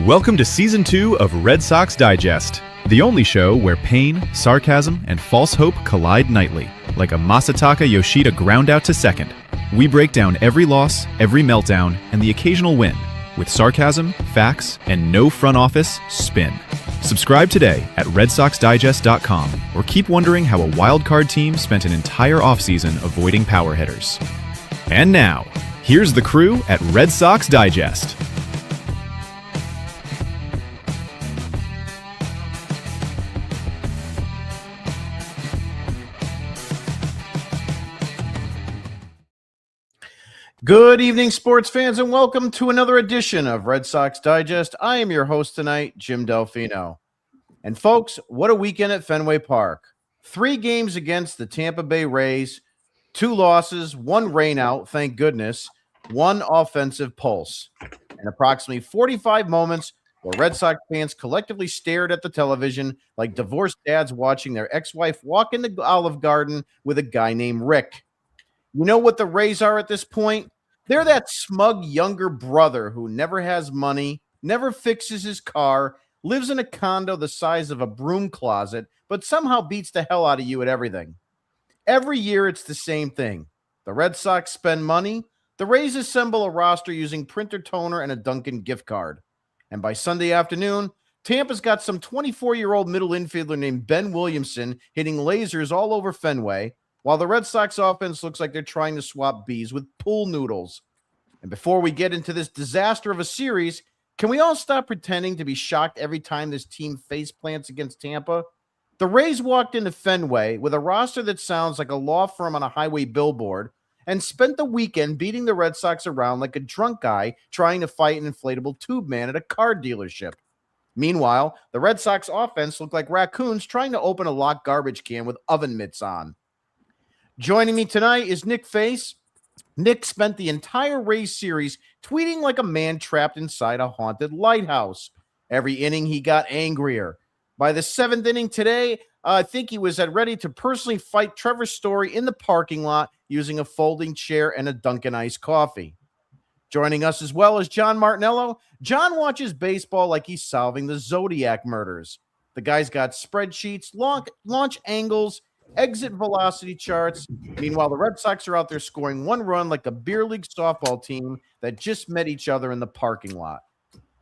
Welcome to Season 2 of Red Sox Digest, the only show where pain, sarcasm, and false hope collide nightly, like a Masataka Yoshida ground out to second. We break down every loss, every meltdown, and the occasional win, with sarcasm, facts, and no front office spin. Subscribe today at RedSoxDigest.com, or keep wondering how a wildcard team spent an entire offseason avoiding power hitters. And now, here's the crew at Red Sox Digest. Good evening, sports fans, and welcome to another edition of Red Sox Digest. I am your host tonight, Jim Delfino. And folks, what a weekend at Fenway Park. 3 games against the Tampa Bay Rays, 2 losses, 1 rainout, thank goodness, 1 offensive pulse, and approximately 45 moments where Red Sox fans collectively stared at the television like divorced dads watching their ex-wife walk in the Olive Garden with a guy named Rick. You know what the Rays are at this point? They're that smug younger brother who never has money, never fixes his car, lives in a condo the size of a broom closet, but somehow beats the hell out of you at everything. Every year, it's the same thing. The Red Sox spend money. The Rays assemble a roster using printer toner and a Dunkin' gift card. And by Sunday afternoon, Tampa's got some 24-year-old middle infielder named Ben Williamson hitting lasers all over Fenway, while the Red Sox offense looks like they're trying to swap bees with pool noodles. And before we get into this disaster of a series, can we all stop pretending to be shocked every time this team face plants against Tampa? The Rays walked into Fenway with a roster that sounds like a law firm on a highway billboard and spent the weekend beating the Red Sox around like a drunk guy trying to fight an inflatable tube man at a car dealership. Meanwhile, the Red Sox offense looked like raccoons trying to open a locked garbage can with oven mitts on. Joining me tonight is Nick Face. Nick spent the entire Rays series tweeting like a man trapped inside a haunted lighthouse. Every inning, he got angrier. By the 7th inning today, I think he was ready to personally fight Trevor Story in the parking lot using a folding chair and a Dunkin' iced coffee. Joining us as well is John Martinello. John watches baseball like he's solving the Zodiac murders. The guy's got spreadsheets, launch angles, exit velocity charts. Meanwhile, the Red Sox are out there scoring 1 run like a beer league softball team that just met each other in the parking lot.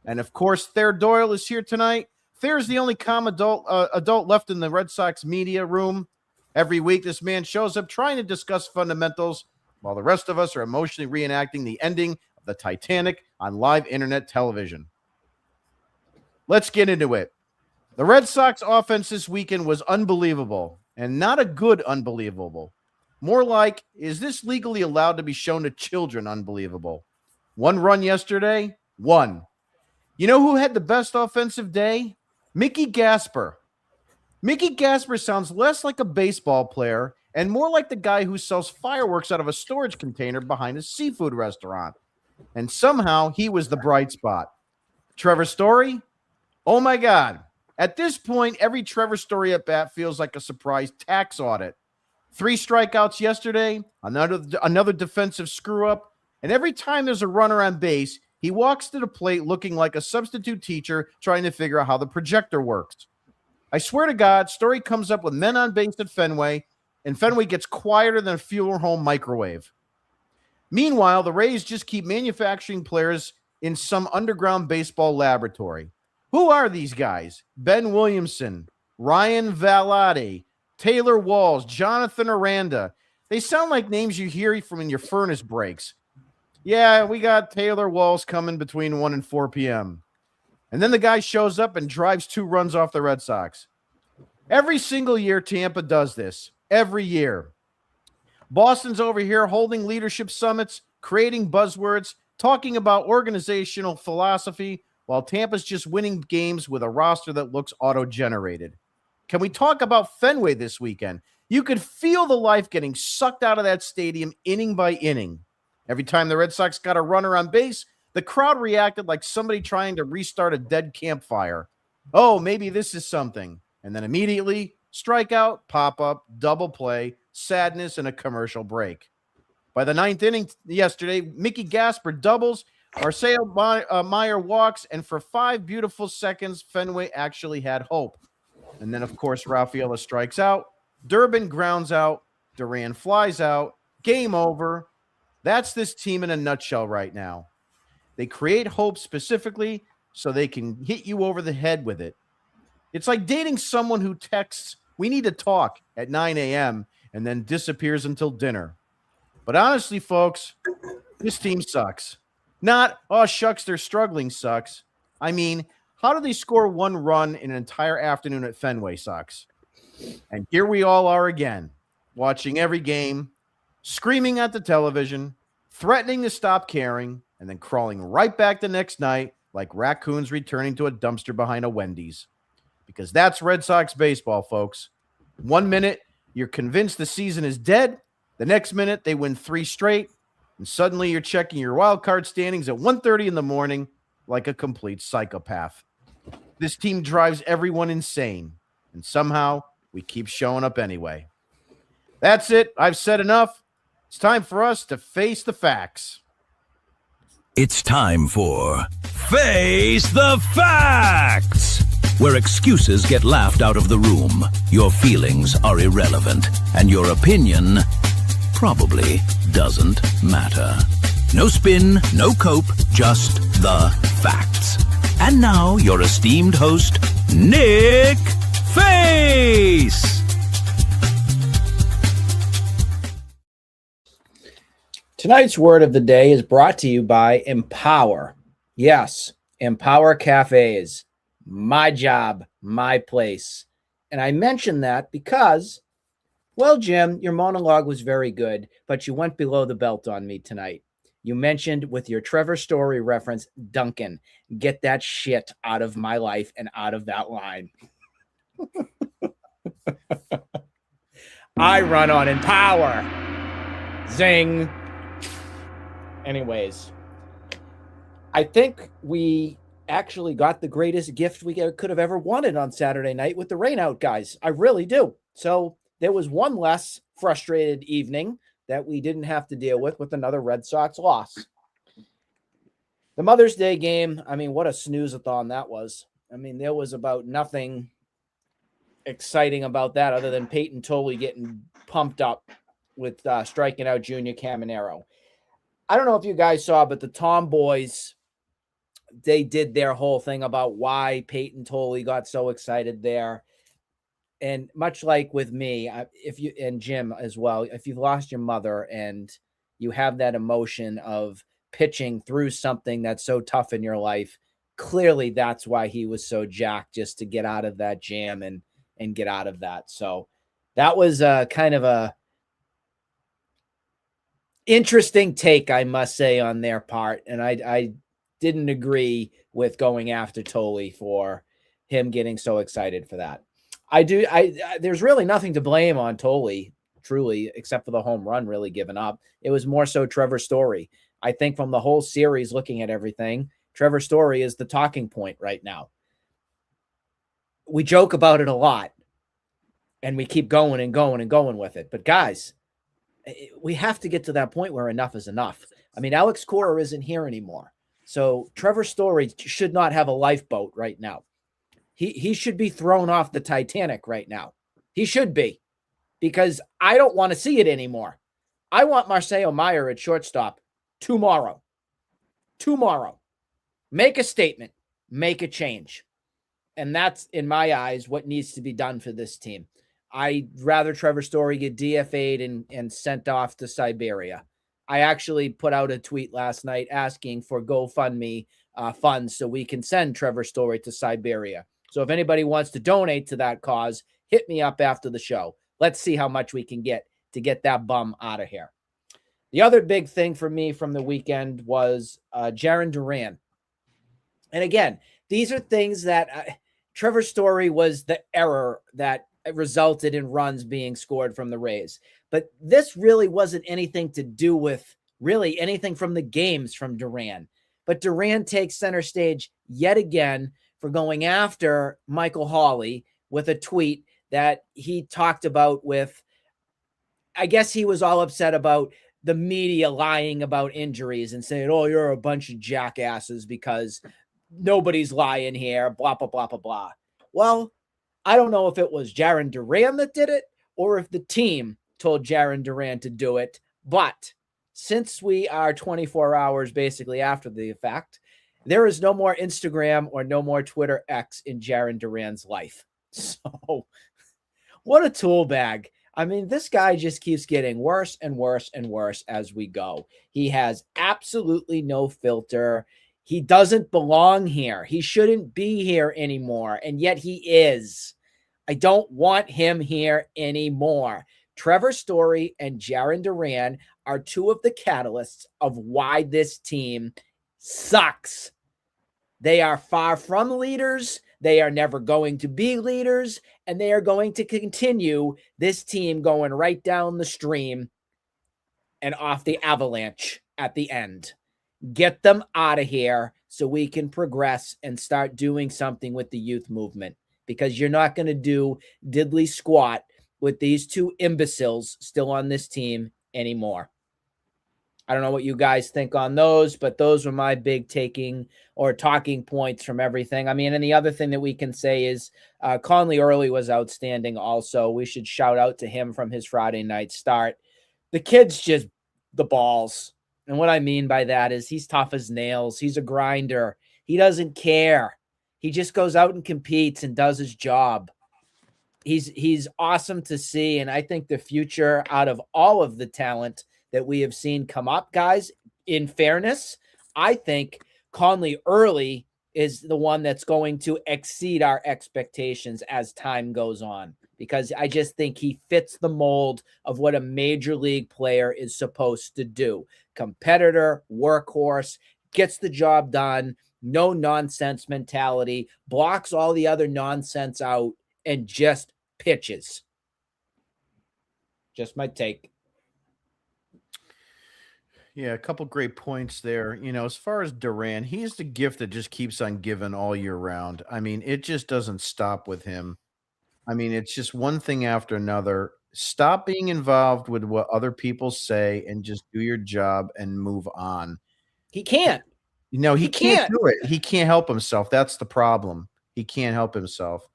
And of course, Thayer Doyle is here tonight. Thayer's the only calm adult left in the Red Sox media room. Every week, this man shows up trying to discuss fundamentals while the rest of us are emotionally reenacting the ending of the Titanic on live internet television. Let's get into it. The Red Sox offense this weekend was unbelievable. And not a good unbelievable. More like, is this legally allowed to be shown to children unbelievable? 1 run yesterday? 1. You know who had the best offensive day? Mickey Gasper. Mickey Gasper sounds less like a baseball player and more like the guy who sells fireworks out of a storage container behind a seafood restaurant. And somehow he was the bright spot. Trevor Story? Oh my God. At this point, every Trevor Story at bat feels like a surprise tax audit. 3 strikeouts yesterday, another defensive screw-up, and every time there's a runner on base, he walks to the plate looking like a substitute teacher trying to figure out how the projector works. I swear to God, Story comes up with men on base at Fenway, and Fenway gets quieter than a funeral home microwave. Meanwhile, the Rays just keep manufacturing players in some underground baseball laboratory. Who are these guys? Ben Williamson, Ryan Valade, Taylor Walls, Jonathan Aranda. They sound like names you hear from in your furnace breaks. Yeah, we got Taylor Walls coming between 1 and 4 p.m. And then the guy shows up and drives 2 runs off the Red Sox. Every single year, Tampa does this. Every year. Boston's over here holding leadership summits, creating buzzwords, talking about organizational philosophy, while Tampa's just winning games with a roster that looks auto-generated. Can we talk about Fenway this weekend? You could feel the life getting sucked out of that stadium inning by inning. Every time the Red Sox got a runner on base, the crowd reacted like somebody trying to restart a dead campfire. Oh, maybe this is something. And then immediately, strikeout, pop-up, double play, sadness, and a commercial break. By the 9th inning yesterday, Mickey Gasper doubles Marcelo Meyer walks, and for 5 beautiful seconds, Fenway actually had hope. And then, of course, Rafaela strikes out. Durbin grounds out. Duran flies out. Game over. That's this team in a nutshell right now. They create hope specifically so they can hit you over the head with it. It's like dating someone who texts, "We need to talk" at 9 a.m. and then disappears until dinner. But honestly, folks, this team sucks. Not, "Oh, shucks, they're struggling," sucks. I mean, how do they score 1 run in an entire afternoon at Fenway sucks? And here we all are again, watching every game, screaming at the television, threatening to stop caring, and then crawling right back the next night like raccoons returning to a dumpster behind a Wendy's. Because that's Red Sox baseball, folks. 1 minute, you're convinced the season is dead. The next minute, they win 3 straight. And suddenly you're checking your wild card standings at 1:30 in the morning like a complete psychopath. This team drives everyone insane. And somehow we keep showing up anyway. That's it. I've said enough. It's time for us to face the facts. It's time for Face the Facts, where excuses get laughed out of the room, your feelings are irrelevant, and your opinion probably doesn't matter. No spin, no cope, just the facts. And now, your esteemed host, Nick Face. Tonight's word of the day is brought to you by Empower. Yes, Empower Cafes. My job, my place. And I mention that because, well, Jim, your monologue was very good, but you went below the belt on me tonight. You mentioned with your Trevor Story reference, Duncan. Get that shit out of my life and out of that line. I run on Empower. Zing. Anyways, I think we actually got the greatest gift we could have ever wanted on Saturday night with the Rainout guys. I really do. So there was one less frustrated evening that we didn't have to deal with another Red Sox loss. The Mother's Day game, I mean, what a snooze-a-thon that was. I mean, there was about nothing exciting about that other than Peyton Tolley getting pumped up with striking out Junior Caminero. I don't know if you guys saw, but the Tomboys, they did their whole thing about why Peyton Tolley got so excited there. And much like with me, if you and Jim as well, if you've lost your mother and you have that emotion of pitching through something that's so tough in your life, clearly that's why he was so jacked, just to get out of that jam and get out of that. So that was kind of a interesting take, I must say, on their part. And I didn't agree with going after Tolley for him getting so excited for that. There's really nothing to blame on Tolley, truly, except for the home run really given up. It was more so Trevor Story. I think from the whole series, looking at everything, Trevor Story is the talking point right now. We joke about it a lot, and we keep going and going and going with it. But guys, we have to get to that point where enough is enough. I mean, Alex Cora isn't here anymore. So Trevor Story should not have a lifeboat right now. He should be thrown off the Titanic right now. He should be, because I don't want to see it anymore. I want Marcelo Meyer at shortstop tomorrow. Tomorrow. Make a statement. Make a change. And that's, in my eyes, what needs to be done for this team. I'd rather Trevor Story get DFA'd and sent off to Siberia. I actually put out a tweet last night asking for GoFundMe funds so we can send Trevor Story to Siberia. So if anybody wants to donate to that cause, hit me up after the show. Let's see how much we can get to get that bum out of here. The other big thing for me from the weekend was Jarren Duran. And again, these are things that Trevor Story was the error that resulted in runs being scored from the Rays. But this really wasn't anything to do with really anything from the games from Duran. But Duran takes center stage yet again for going after Michael Hawley with a tweet that he talked about with, I guess he was all upset about the media lying about injuries and saying, oh, you're a bunch of jackasses because nobody's lying here, blah, blah, blah, blah, blah. Well, I don't know if it was Jarren Duran that did it or if the team told Jarren Duran to do it. But since we are 24 hours basically after the fact, there is no more Instagram or no more Twitter X in Jarren Duran's life. So what a tool bag. I mean, this guy just keeps getting worse and worse and worse as we go. He has absolutely no filter. He doesn't belong here. He shouldn't be here anymore. And yet he is. I don't want him here anymore. Trevor Story and Jarren Duran are two of the catalysts of why this team sucks. They are far from leaders. They are never going to be leaders, and they are going to continue this team going right down the stream and off the avalanche at the end. Get them out of here so we can progress and start doing something with the youth movement, because you're not going to do diddly squat with these two imbeciles still on this team anymore. I don't know what you guys think on those, but those were my big talking points from everything. I mean, and the other thing that we can say is Conley Early was outstanding also. We should shout out to him from his Friday night start. The kid's just the balls. And what I mean by that is he's tough as nails. He's a grinder. He doesn't care. He just goes out and competes and does his job. He's awesome to see, and I think the future out of all of the talent that we have seen come up, guys, in fairness, I think Conley Early is the one that's going to exceed our expectations as time goes on, because I just think he fits the mold of what a major league player is supposed to do. Competitor, workhorse, gets the job done, no nonsense mentality, blocks all the other nonsense out, and just pitches. Just my take. Yeah, a couple great points there. As far as Duran, he's the gift that just keeps on giving all year round. I mean, it just doesn't stop with him. I mean, it's just one thing after another. Stop being involved with what other people say and just do your job and move on. He can't. He can't do it. He can't help himself. That's the problem. He can't help himself.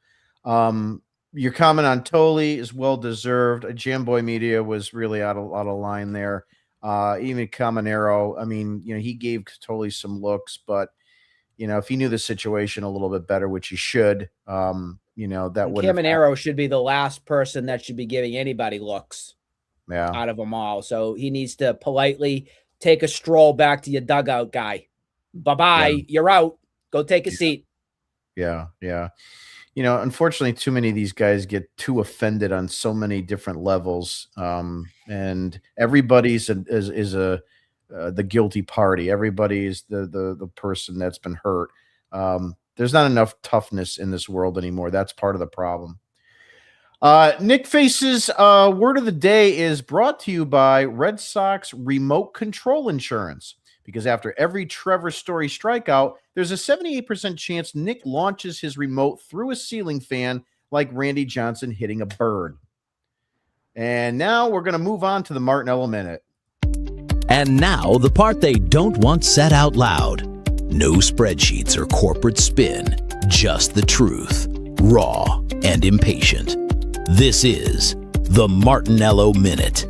Your comment on Tolle is well deserved. Jamboy Media was really out of line there. Even Caminero, I mean, he gave Tolle some looks, but if he knew the situation a little bit better, which he should, that would. Caminero should be the last person that should be giving anybody looks. Yeah. Out of them all. So he needs to politely take a stroll back to your dugout, guy. Bye-bye. Yeah. You're out. Go take a seat. Yeah. Yeah. Unfortunately, too many of these guys get too offended on so many different levels, and everybody's the guilty party. Everybody's the person that's been hurt. There's not enough toughness in this world anymore. That's part of the problem. Nick Face's word of the day is brought to you by Red Sox Remote Control Insurance. Because after every Trevor Story strikeout, there's a 78% chance Nick launches his remote through a ceiling fan like Randy Johnson hitting a bird. And now we're going to move on to the Martinello Minute. And now the part they don't want said out loud. No spreadsheets or corporate spin, just the truth, raw and impatient. This is the Martinello Minute.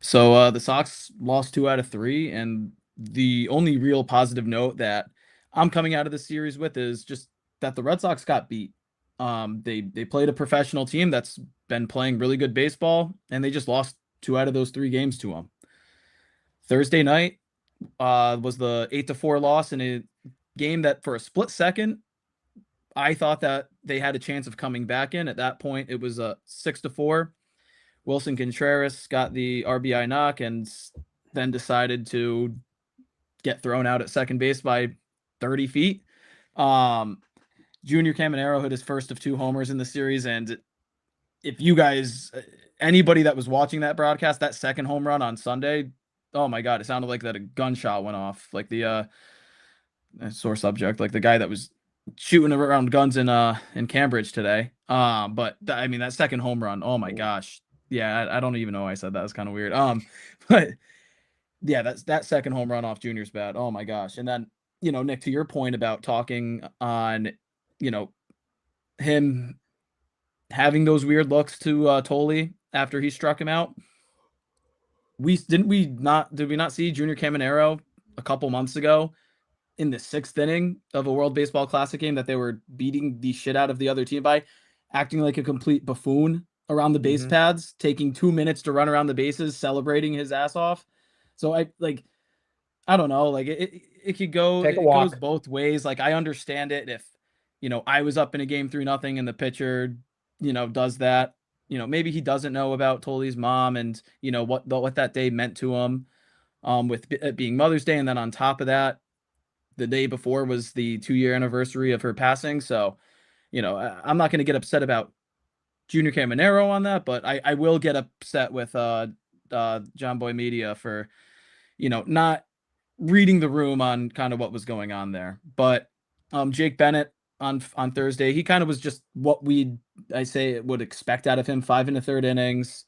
So the Sox lost 2 out of 3, and the only real positive note that I'm coming out of this series with is just that the Red Sox got beat. They played a professional team that's been playing really good baseball, and they just lost 2 out of those 3 games to them. Thursday night was the 8-4 loss in a game that for a split second, I thought that they had a chance of coming back in. At that point, it was a 6-4. Wilson Contreras got the RBI knock and then decided to get thrown out at second base by 30 feet. Junior Caminero hit his first of 2 homers in the series. And if you guys, anybody that was watching that broadcast, that second home run on Sunday, oh my God, it sounded like that a gunshot went off. Like the sore subject, like the guy that was shooting around guns in Cambridge today. But I mean, that second home run, oh my gosh. Yeah, I don't even know why I said that. It's kind of weird. But yeah, that second home run off Junior's bat. Oh my gosh. And then, Nick, to your point about talking on, him having those weird looks to Tolley after he struck him out. Did we not see Junior Caminero a couple months ago in the 6th inning of a World Baseball Classic game that they were beating the shit out of the other team by, acting like a complete buffoon around the base paths, taking 2 minutes to run around the bases, celebrating his ass off. So I don't know, like it could go, Take a it walk. goes both ways. Like I understand it if, I was up in a game 3-0 and the pitcher, does that, maybe he doesn't know about Tolley's mom and, what that day meant to him, with it being Mother's Day. And then on top of that, the day before was the 2-year anniversary of her passing. So, I'm not going to get upset about Junior Caminero on that, but I will get upset with John Boy Media for, not reading the room on kind of what was going on there. But Jake Bennett on Thursday, he kind of was just what would expect out of him. 5 1/3 innings.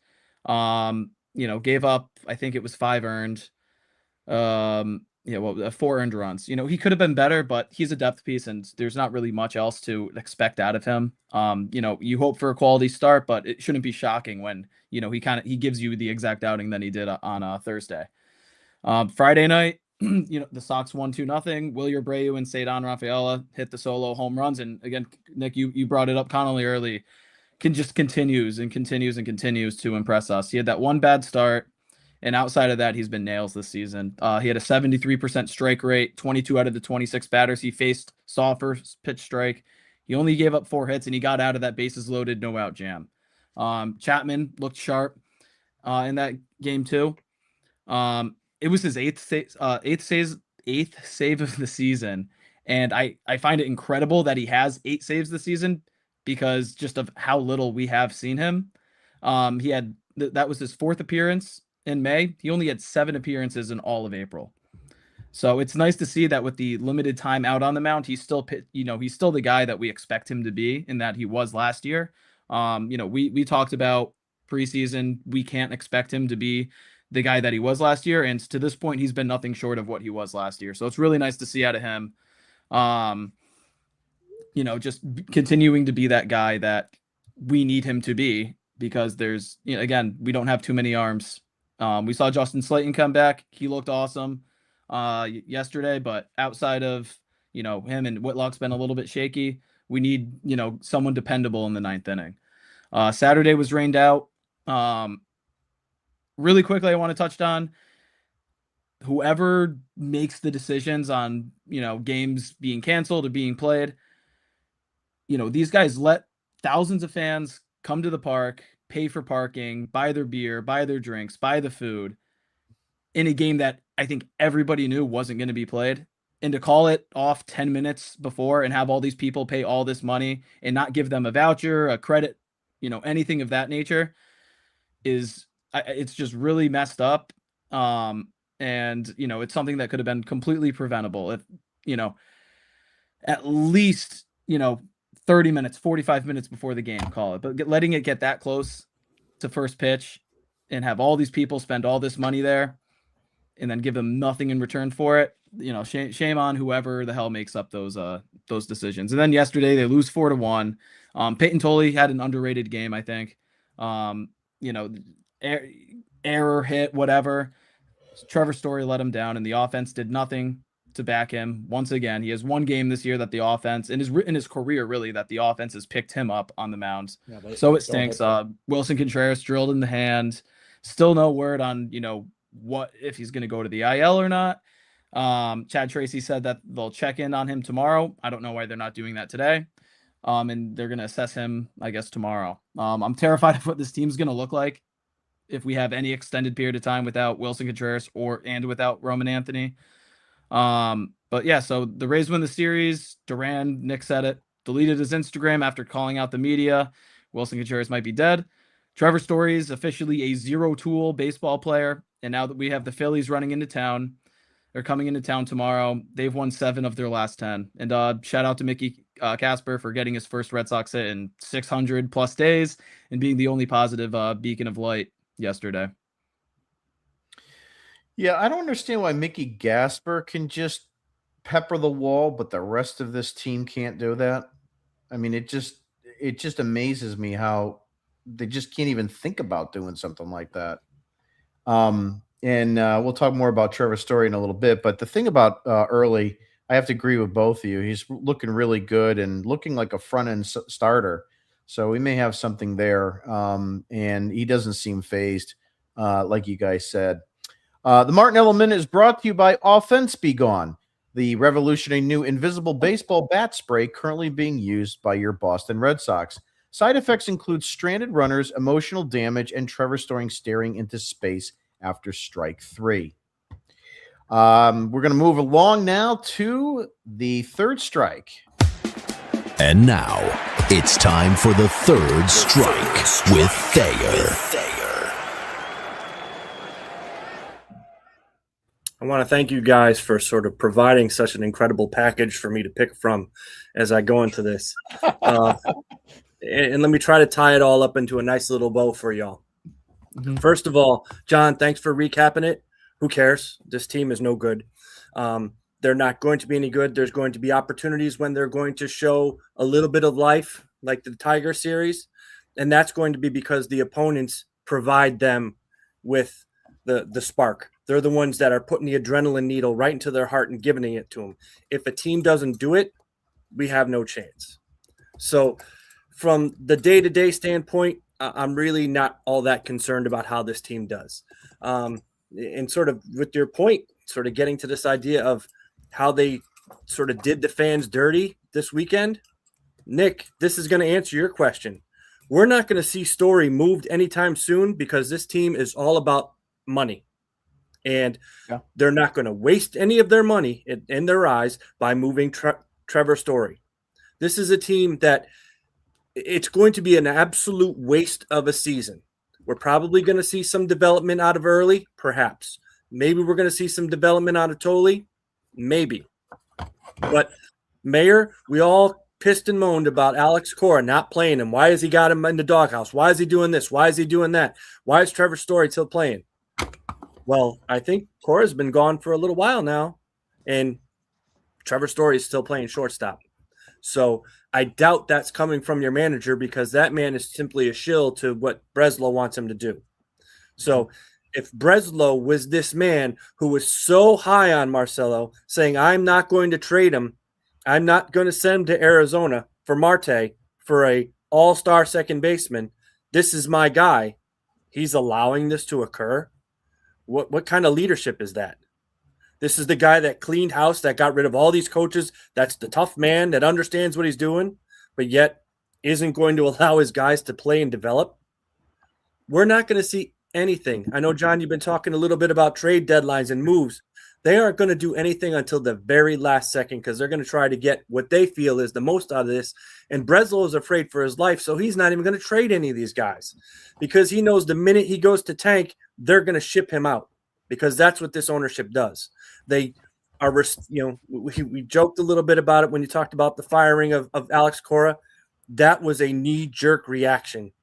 Gave up, I think it was 5 earned. 4 earned runs. He could have been better, but he's a depth piece and there's not really much else to expect out of him. You hope for a quality start, but it shouldn't be shocking when, he gives you the exact outing that he did on Thursday. Friday night, the Sox won 2-0. Wilyer Abreu and Cedon Rafaela hit the solo home runs. And again, Nick, you brought it up Connolly early, continues to impress us. He had that one bad start, and outside of that, he's been nails this season. He had a 73% strike rate. 22 out of the 26 batters he faced saw first pitch strike. He only gave up 4 hits, and he got out of that bases loaded, no out jam. Chapman looked sharp in that game too. It was his eighth save of the season, and I find it incredible that he has 8 saves this season because just of how little we have seen him. He had that was his 4th appearance in May. He only had 7 appearances in all of April. So it's nice to see that with the limited time out on the mound, he's still the guy that we expect him to be and that he was last year. We talked about preseason. We can't expect him to be the guy that he was last year. And to this point, he's been nothing short of what he was last year. So it's really nice to see out of him. Just continuing to be that guy that we need him to be because there's, again, we don't have too many arms. We saw Justin Slayton come back. He looked awesome yesterday, but outside of, him and Whitlock's been a little bit shaky. We need, someone dependable in the 9th inning. Saturday was rained out. Really quickly, I want to touch on whoever makes the decisions on, games being canceled or being played. These guys let thousands of fans come to the park, pay for parking, buy their beer, buy their drinks, buy the food in a game that I think everybody knew wasn't going to be played. And to call it off 10 minutes before and have all these people pay all this money and not give them a voucher, a credit, anything of that nature it's just really messed up. And, it's something that could have been completely preventable if, at least, 30 minutes, 45 minutes before the game, call it. But letting it get that close to first pitch and have all these people spend all this money there and then give them nothing in return for it, shame on whoever the hell makes up those decisions. And then yesterday they lose 4-1. Peyton Tolley had an underrated game, I think. Error hit, whatever. Trevor Story let him down, and the offense did nothing to back him. Once again, he has one game this year that the offense, in his career, really, that the offense has picked him up on the mound. Yeah, so it stinks. Wilson Contreras drilled in the hand. Still no word on, what if he's going to go to the IL or not. Chad Tracy said that they'll check in on him tomorrow. I don't know why they're not doing that today. And they're going to assess him, I guess, tomorrow. I'm terrified of what this team's going to look like if we have any extended period of time without Wilson Contreras and without Roman Anthony. But yeah, so the Rays win the series. Duran, Nick said it, deleted his Instagram after calling out the media. Wilson Contreras might be dead. Trevor Story is officially a zero-tool baseball player. And now that we have the Phillies running into town, they're coming into town tomorrow. They've won 7 of their last 10. And shout out to Mickey Casper for getting his first Red Sox hit in 600 plus days and being the only positive beacon of light yesterday. Yeah, I don't understand why Mickey Gasper can just pepper the wall, but the rest of this team can't do that. I mean, it just amazes me how they just can't even think about doing something like that. And we'll talk more about Trevor Story in a little bit. But the thing about Early, I have to agree with both of you. He's looking really good and looking like a front end starter. So we may have something there. And he doesn't seem phased, like you guys said. The Martinello Minute is brought to you by Offense Be Gone, the revolutionary new invisible baseball bat spray currently being used by your Boston Red Sox. Side effects include stranded runners, emotional damage, and Trevor Story staring into space after strike 3. We're going to move along now to the third strike. And now it's time for the third strike with Thayer. I want to thank you guys for sort of providing such an incredible package for me to pick from as I go into this. And let me try to tie it all up into a nice little bow for y'all. Mm-hmm. First of all, John, thanks for recapping it. Who cares? This team is no good. They're not going to be any good. There's going to be opportunities when they're going to show a little bit of life, like the Tiger series. And that's going to be because the opponents provide them with the spark. They're the ones that are putting the adrenaline needle right into their heart and giving it to them. If a team doesn't do it, we have no chance. So from the day-to-day standpoint, I'm really not all that concerned about how this team does. And sort of with your point, sort of getting to this idea of how they sort of did the fans dirty this weekend, Nick, this is going to answer your question. We're not going to see Story moved anytime soon because this team is all about money. And they're not going to waste any of their money in their eyes by moving Trevor Story. This is a team that it's going to be an absolute waste of a season. We're probably going to see some development out of Early, perhaps. Maybe we're going to see some development out of Tolley, maybe. But, Mayor, we all pissed and moaned about Alex Cora not playing him. Why has he got him in the doghouse? Why is he doing this? Why is he doing that? Why is Trevor Story still playing? Well, I think Cora's been gone for a little while now, and Trevor Story is still playing shortstop. So I doubt that's coming from your manager because that man is simply a shill to what Breslow wants him to do. So if Breslow was this man who was so high on Marcelo, saying, I'm not going to trade him, I'm not going to send him to Arizona for Marte for a all-star second baseman, this is my guy, he's allowing this to occur? What kind of leadership is that? This is the guy that cleaned house, that got rid of all these coaches. That's the tough man that understands what he's doing, but yet isn't going to allow his guys to play and develop. We're not going to see anything. I know, John, you've been talking a little bit about trade deadlines and moves. They aren't going to do anything until the very last second because they're going to try to get what they feel is the most out of this. And Breslow is afraid for his life, so he's not even going to trade any of these guys because he knows the minute he goes to tank, they're going to ship him out because that's what this ownership does. They are, we joked a little bit about it when you talked about the firing of Alex Cora. That was a knee-jerk reaction.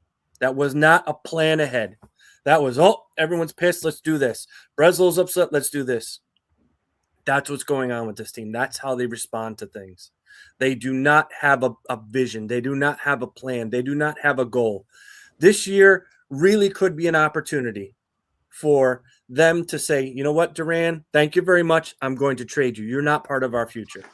That was not a plan ahead. That was, everyone's pissed, let's do this. Breslow's upset, let's do this. That's what's going on with this team. That's how they respond to things. They do not have a vision. They do not have a plan. They do not have a goal. This year really could be an opportunity for them to say, you know what, Duran, thank you very much. I'm going to trade you. You're not part of our future.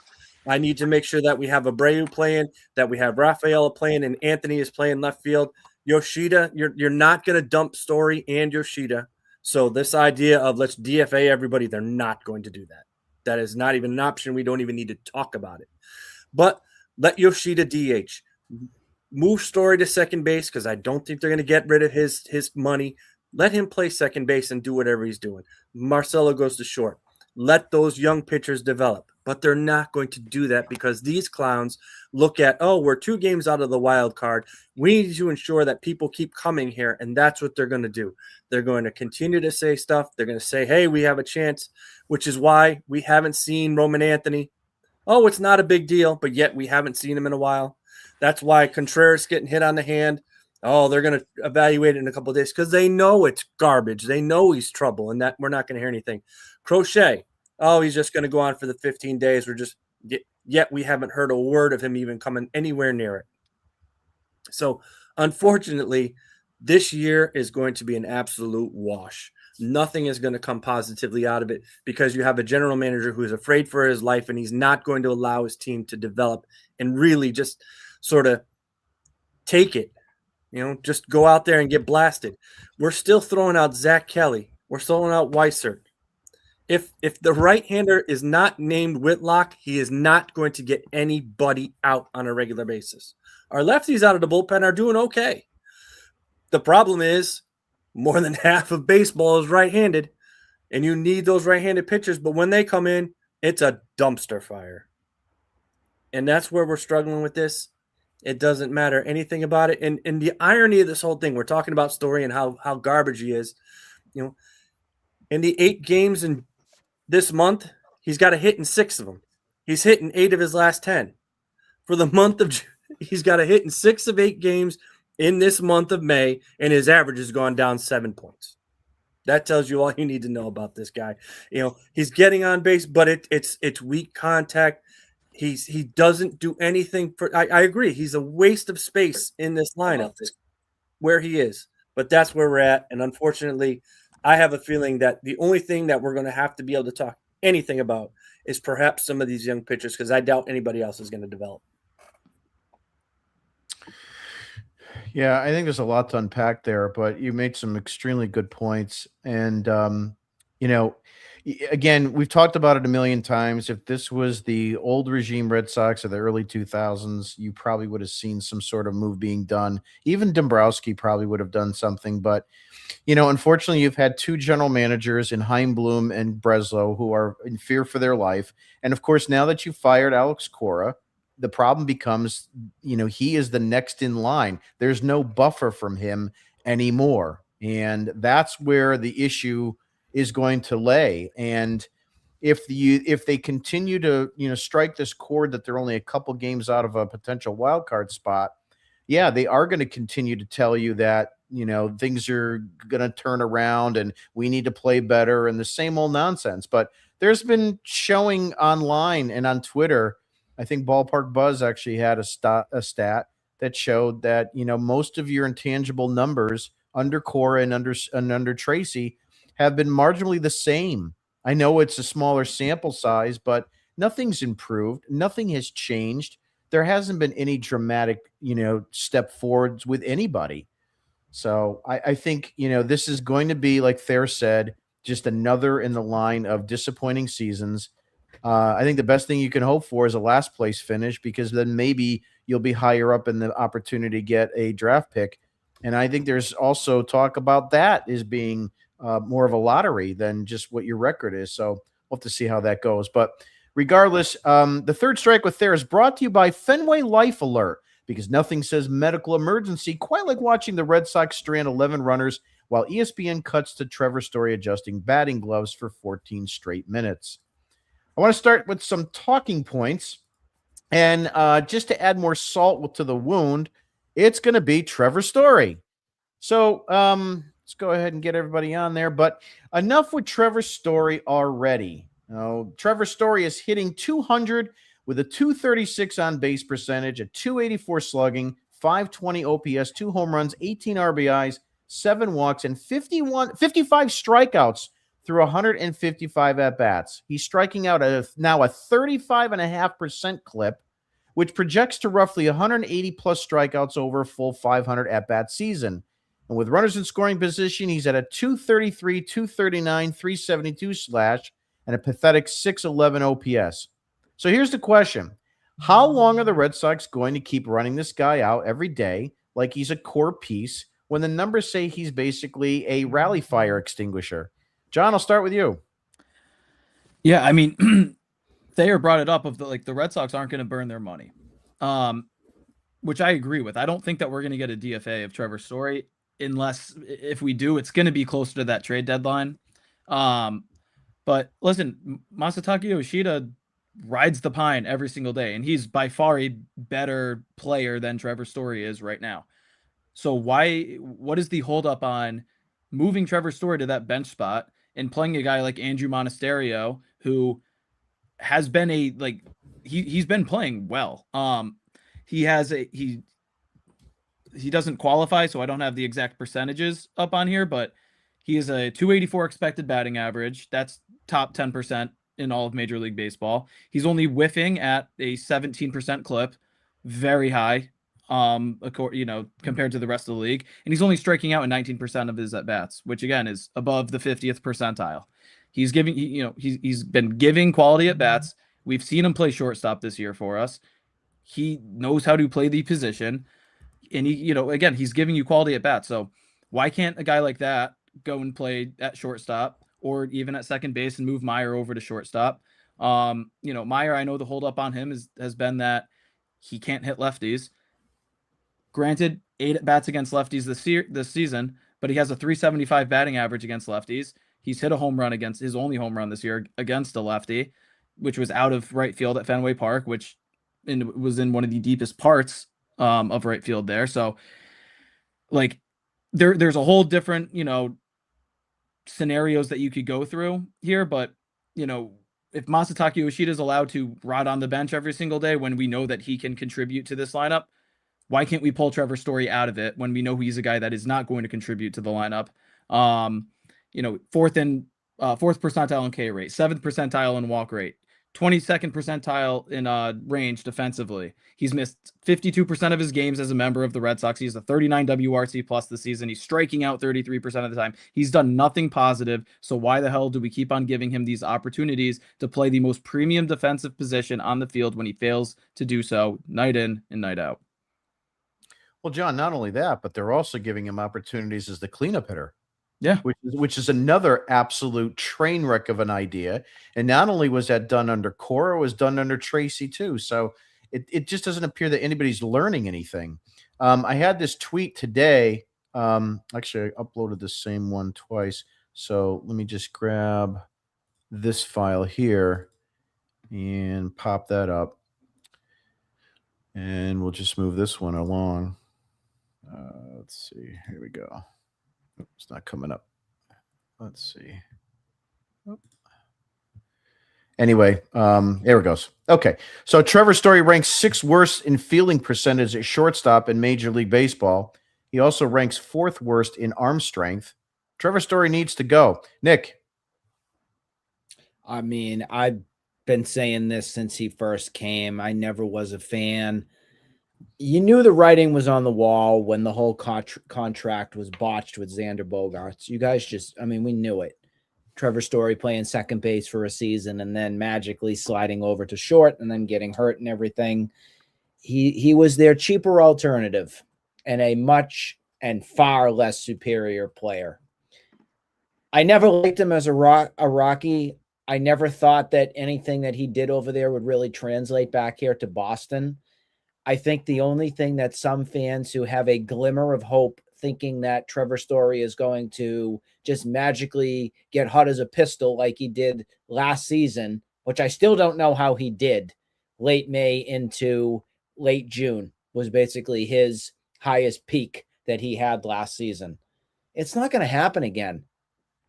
I need to make sure that we have Abreu playing, that we have Rafaela playing, and Anthony is playing left field. Yoshida, you're not going to dump Story and Yoshida. So this idea of let's DFA everybody, they're not going to do that. That is not even an option. We don't even need to talk about it. But let Yoshida DH. Move Story to second base because I don't think they're going to get rid of his money. Let him play second base and do whatever he's doing. Marcelo goes to short. Let those young pitchers develop. But they're not going to do that because these clowns look at, we're 2 games out of the wild card. We need to ensure that people keep coming here, and that's what they're going to do. They're going to continue to say stuff. They're going to say, hey, we have a chance, which is why we haven't seen Roman Anthony. oh, it's not a big deal, but yet we haven't seen him in a while. That's why Contreras getting hit on the hand. Oh, they're going to evaluate it in a couple of days because they know it's garbage. They know he's trouble, and that we're not going to hear anything. Crochet, oh, he's just going to go on for the 15 days. Yet we haven't heard a word of him even coming anywhere near it. So, unfortunately, this year is going to be an absolute wash. Nothing is going to come positively out of it because you have a general manager who is afraid for his life, and he's not going to allow his team to develop and really just sort of take it. Just go out there and get blasted. We're still throwing out Zach Kelly. We're throwing out Weissert. If the right-hander is not named Whitlock, he is not going to get anybody out on a regular basis. Our lefties out of the bullpen are doing okay. The problem is more than half of baseball is right-handed, and you need those right-handed pitchers, but when they come in, it's a dumpster fire. And that's where we're struggling with this. It doesn't matter anything about it. And the irony of this whole thing, we're talking about Story and how garbage he is. In the 8 games in this month, he's got a hit in 6 of them. He's hit in 8 of his last 10. For the month of June, he's got a hit in 6 of 8 games in this month of May, and his average has gone down 7 points. That tells you all you need to know about this guy. He's getting on base, but it's weak contact. He doesn't do anything for. I agree. He's a waste of space in this lineup where he is, but that's where we're at. And unfortunately, I have a feeling that the only thing that we're going to have to be able to talk anything about is perhaps some of these young pitchers, because I doubt anybody else is going to develop. Yeah, I think there's a lot to unpack there, but you made some extremely good points. And, again, we've talked about it a million times. If this was the old regime Red Sox of the early 2000s, you probably would have seen some sort of move being done. Even Dombrowski probably would have done something. But, unfortunately, you've had 2 general managers in Heimblum and Breslow who are in fear for their life. And, of course, now that you fired Alex Cora, the problem becomes, he is the next in line. There's no buffer from him anymore. And that's where the issue is going to lay. And if they continue to, strike this chord that they're only a couple games out of a potential wild card spot, yeah, they are going to continue to tell you that, things are going to turn around and we need to play better and the same old nonsense. But there's been showing online and on Twitter, I think Ballpark Buzz actually had a stat that showed that, most of your intangible numbers under Cora and under Tracy have been marginally the same. I know it's a smaller sample size, but nothing's improved. Nothing has changed. There hasn't been any dramatic, step forwards with anybody. So I think, this is going to be, like Thayer said, just another in the line of disappointing seasons. I think the best thing you can hope for is a last place finish, because then maybe you'll be higher up in the opportunity to get a draft pick. And I think there's also talk about that as being more of a lottery than just what your record is. So we'll have to see how that goes. But regardless, the Third Strike with Thayer is brought to you by Fenway Life Alert, because nothing says medical emergency quite like watching the Red Sox strand 11 runners while ESPN cuts to Trevor Story adjusting batting gloves for 14 straight minutes. I want to start with some talking points, and just to add more salt to the wound, it's going to be Trevor Story. So let's go ahead and get everybody on there, but enough with Trevor Story already. Trevor Story is hitting 200 with a 236 on base percentage, a 284 slugging, 520 OPS, 2 home runs, 18 RBIs, 7 walks, and 55 strikeouts through 155 at-bats. He's striking out now a 35.5% clip, which projects to roughly 180-plus strikeouts over a full 500 at-bat season. And with runners in scoring position, he's at a 233, 239, 372 slash, and a pathetic 611 OPS. So here's the question. How long are the Red Sox going to keep running this guy out every day like he's a core piece when the numbers say he's basically a rally fire extinguisher? John, I'll start with you. Yeah, I mean, Thayer brought it up of the Red Sox aren't going to burn their money, which I agree with. I don't think that we're going to get a DFA of Trevor Story unless, if we do, it's going to be closer to that trade deadline. But listen, Masataka Yoshida rides the pine every single day, and he's by far a better player than Trevor Story is right now. So what is the holdup on moving Trevor Story to that bench spot and playing a guy like Andrew Monasterio, who has been he's been playing well. He doesn't qualify, so I don't have the exact percentages up on here, but he is a 284 expected batting average. That's top 10% in all of Major League Baseball. He's only whiffing at a 17% clip, very high, compared to the rest of the league. And he's only striking out in 19% of his at bats, which again is above the 50th percentile. He's been giving quality at bats. We've seen him play shortstop this year for us. He knows how to play the position, and he's giving you quality at bats. So why can't a guy like that go and play at shortstop or even at second base and move Meyer over to shortstop? Meyer, I know the holdup on him has been that he can't hit lefties. Granted, 8 at bats against lefties this season, but he has a 375 batting average against lefties. He's hit a home run against his only home run this year against a lefty, which was out of right field at Fenway Park, which was in one of the deepest parts of right field there. So there's a whole different, scenarios that you could go through here. But, if Masataka Yoshida is allowed to rot on the bench every single day when we know that he can contribute to this lineup, why can't we pull Trevor Story out of it when we know he's a guy that is not going to contribute to the lineup? Fourth percentile in K rate, 7th percentile in walk rate, 22nd percentile in range defensively. He's missed 52% of his games as a member of the Red Sox. He's a 39 WRC plus this season. He's striking out 33% of the time. He's done nothing positive. So why the hell do we keep on giving him these opportunities to play the most premium defensive position on the field when he fails to do so night in and night out? Well, John, not only that, but they're also giving him opportunities as the cleanup hitter. Yeah. Which is another absolute train wreck of an idea. And not only was that done under Cora, it was done under Tracy too. So it just doesn't appear that anybody's learning anything. I had this tweet today. Actually, I uploaded the same one twice. So let me just grab this file here and pop that up. And we'll just move this one along. Let's see. Here we go. It's not coming up. Let's see. Anyway, there it goes. Okay. So Trevor Story ranks 6th worst in fielding percentage at shortstop in Major League Baseball. He also ranks 4th worst in arm strength. Trevor Story needs to go. Nick. I mean, I've been saying this since he first came. I never was a fan. You knew the writing was on the wall when the whole contract was botched with Xander Bogaerts. You guys we knew it. Trevor Story playing second base for a season and then magically sliding over to short and then getting hurt and everything. He was their cheaper alternative and a much and far less superior player. I never liked him as a Rocky. I never thought that anything that he did over there would really translate back here to Boston. I think the only thing that some fans who have a glimmer of hope thinking that Trevor Story is going to just magically get hot as a pistol like he did last season, which I still don't know how he did, late May into late June was basically his highest peak that he had last season. It's not going to happen again.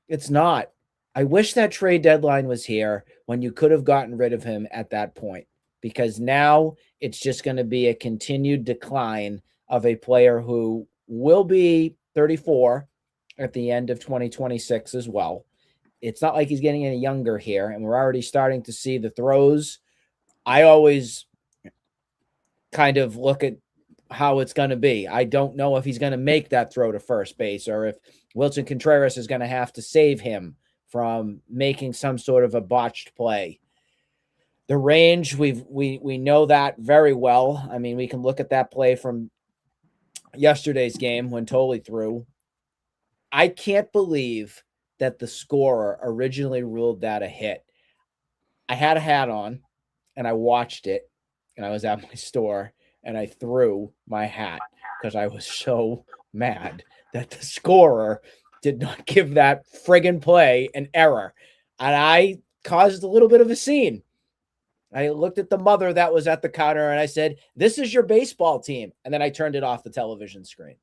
It's not. I wish that trade deadline was here when you could have gotten rid of him at that point, because now it's just going to be a continued decline of a player who will be 34 at the end of 2026 as well. It's not like he's getting any younger here, and we're already starting to see the throws. I always kind of look at how it's going to be. I don't know if he's going to make that throw to first base or if Wilson Contreras is going to have to save him from making some sort of a botched play. The range, we know that very well. I mean, we can look at that play from yesterday's game when Tolley threw. I can't believe that the scorer originally ruled that a hit. I had a hat on and I watched it, and I was at my store and I threw my hat because I was so mad that the scorer did not give that friggin' play an error. And I caused a little bit of a scene. I looked at the mother that was at the counter and I said, "This is your baseball team." And then I turned it off the television screen.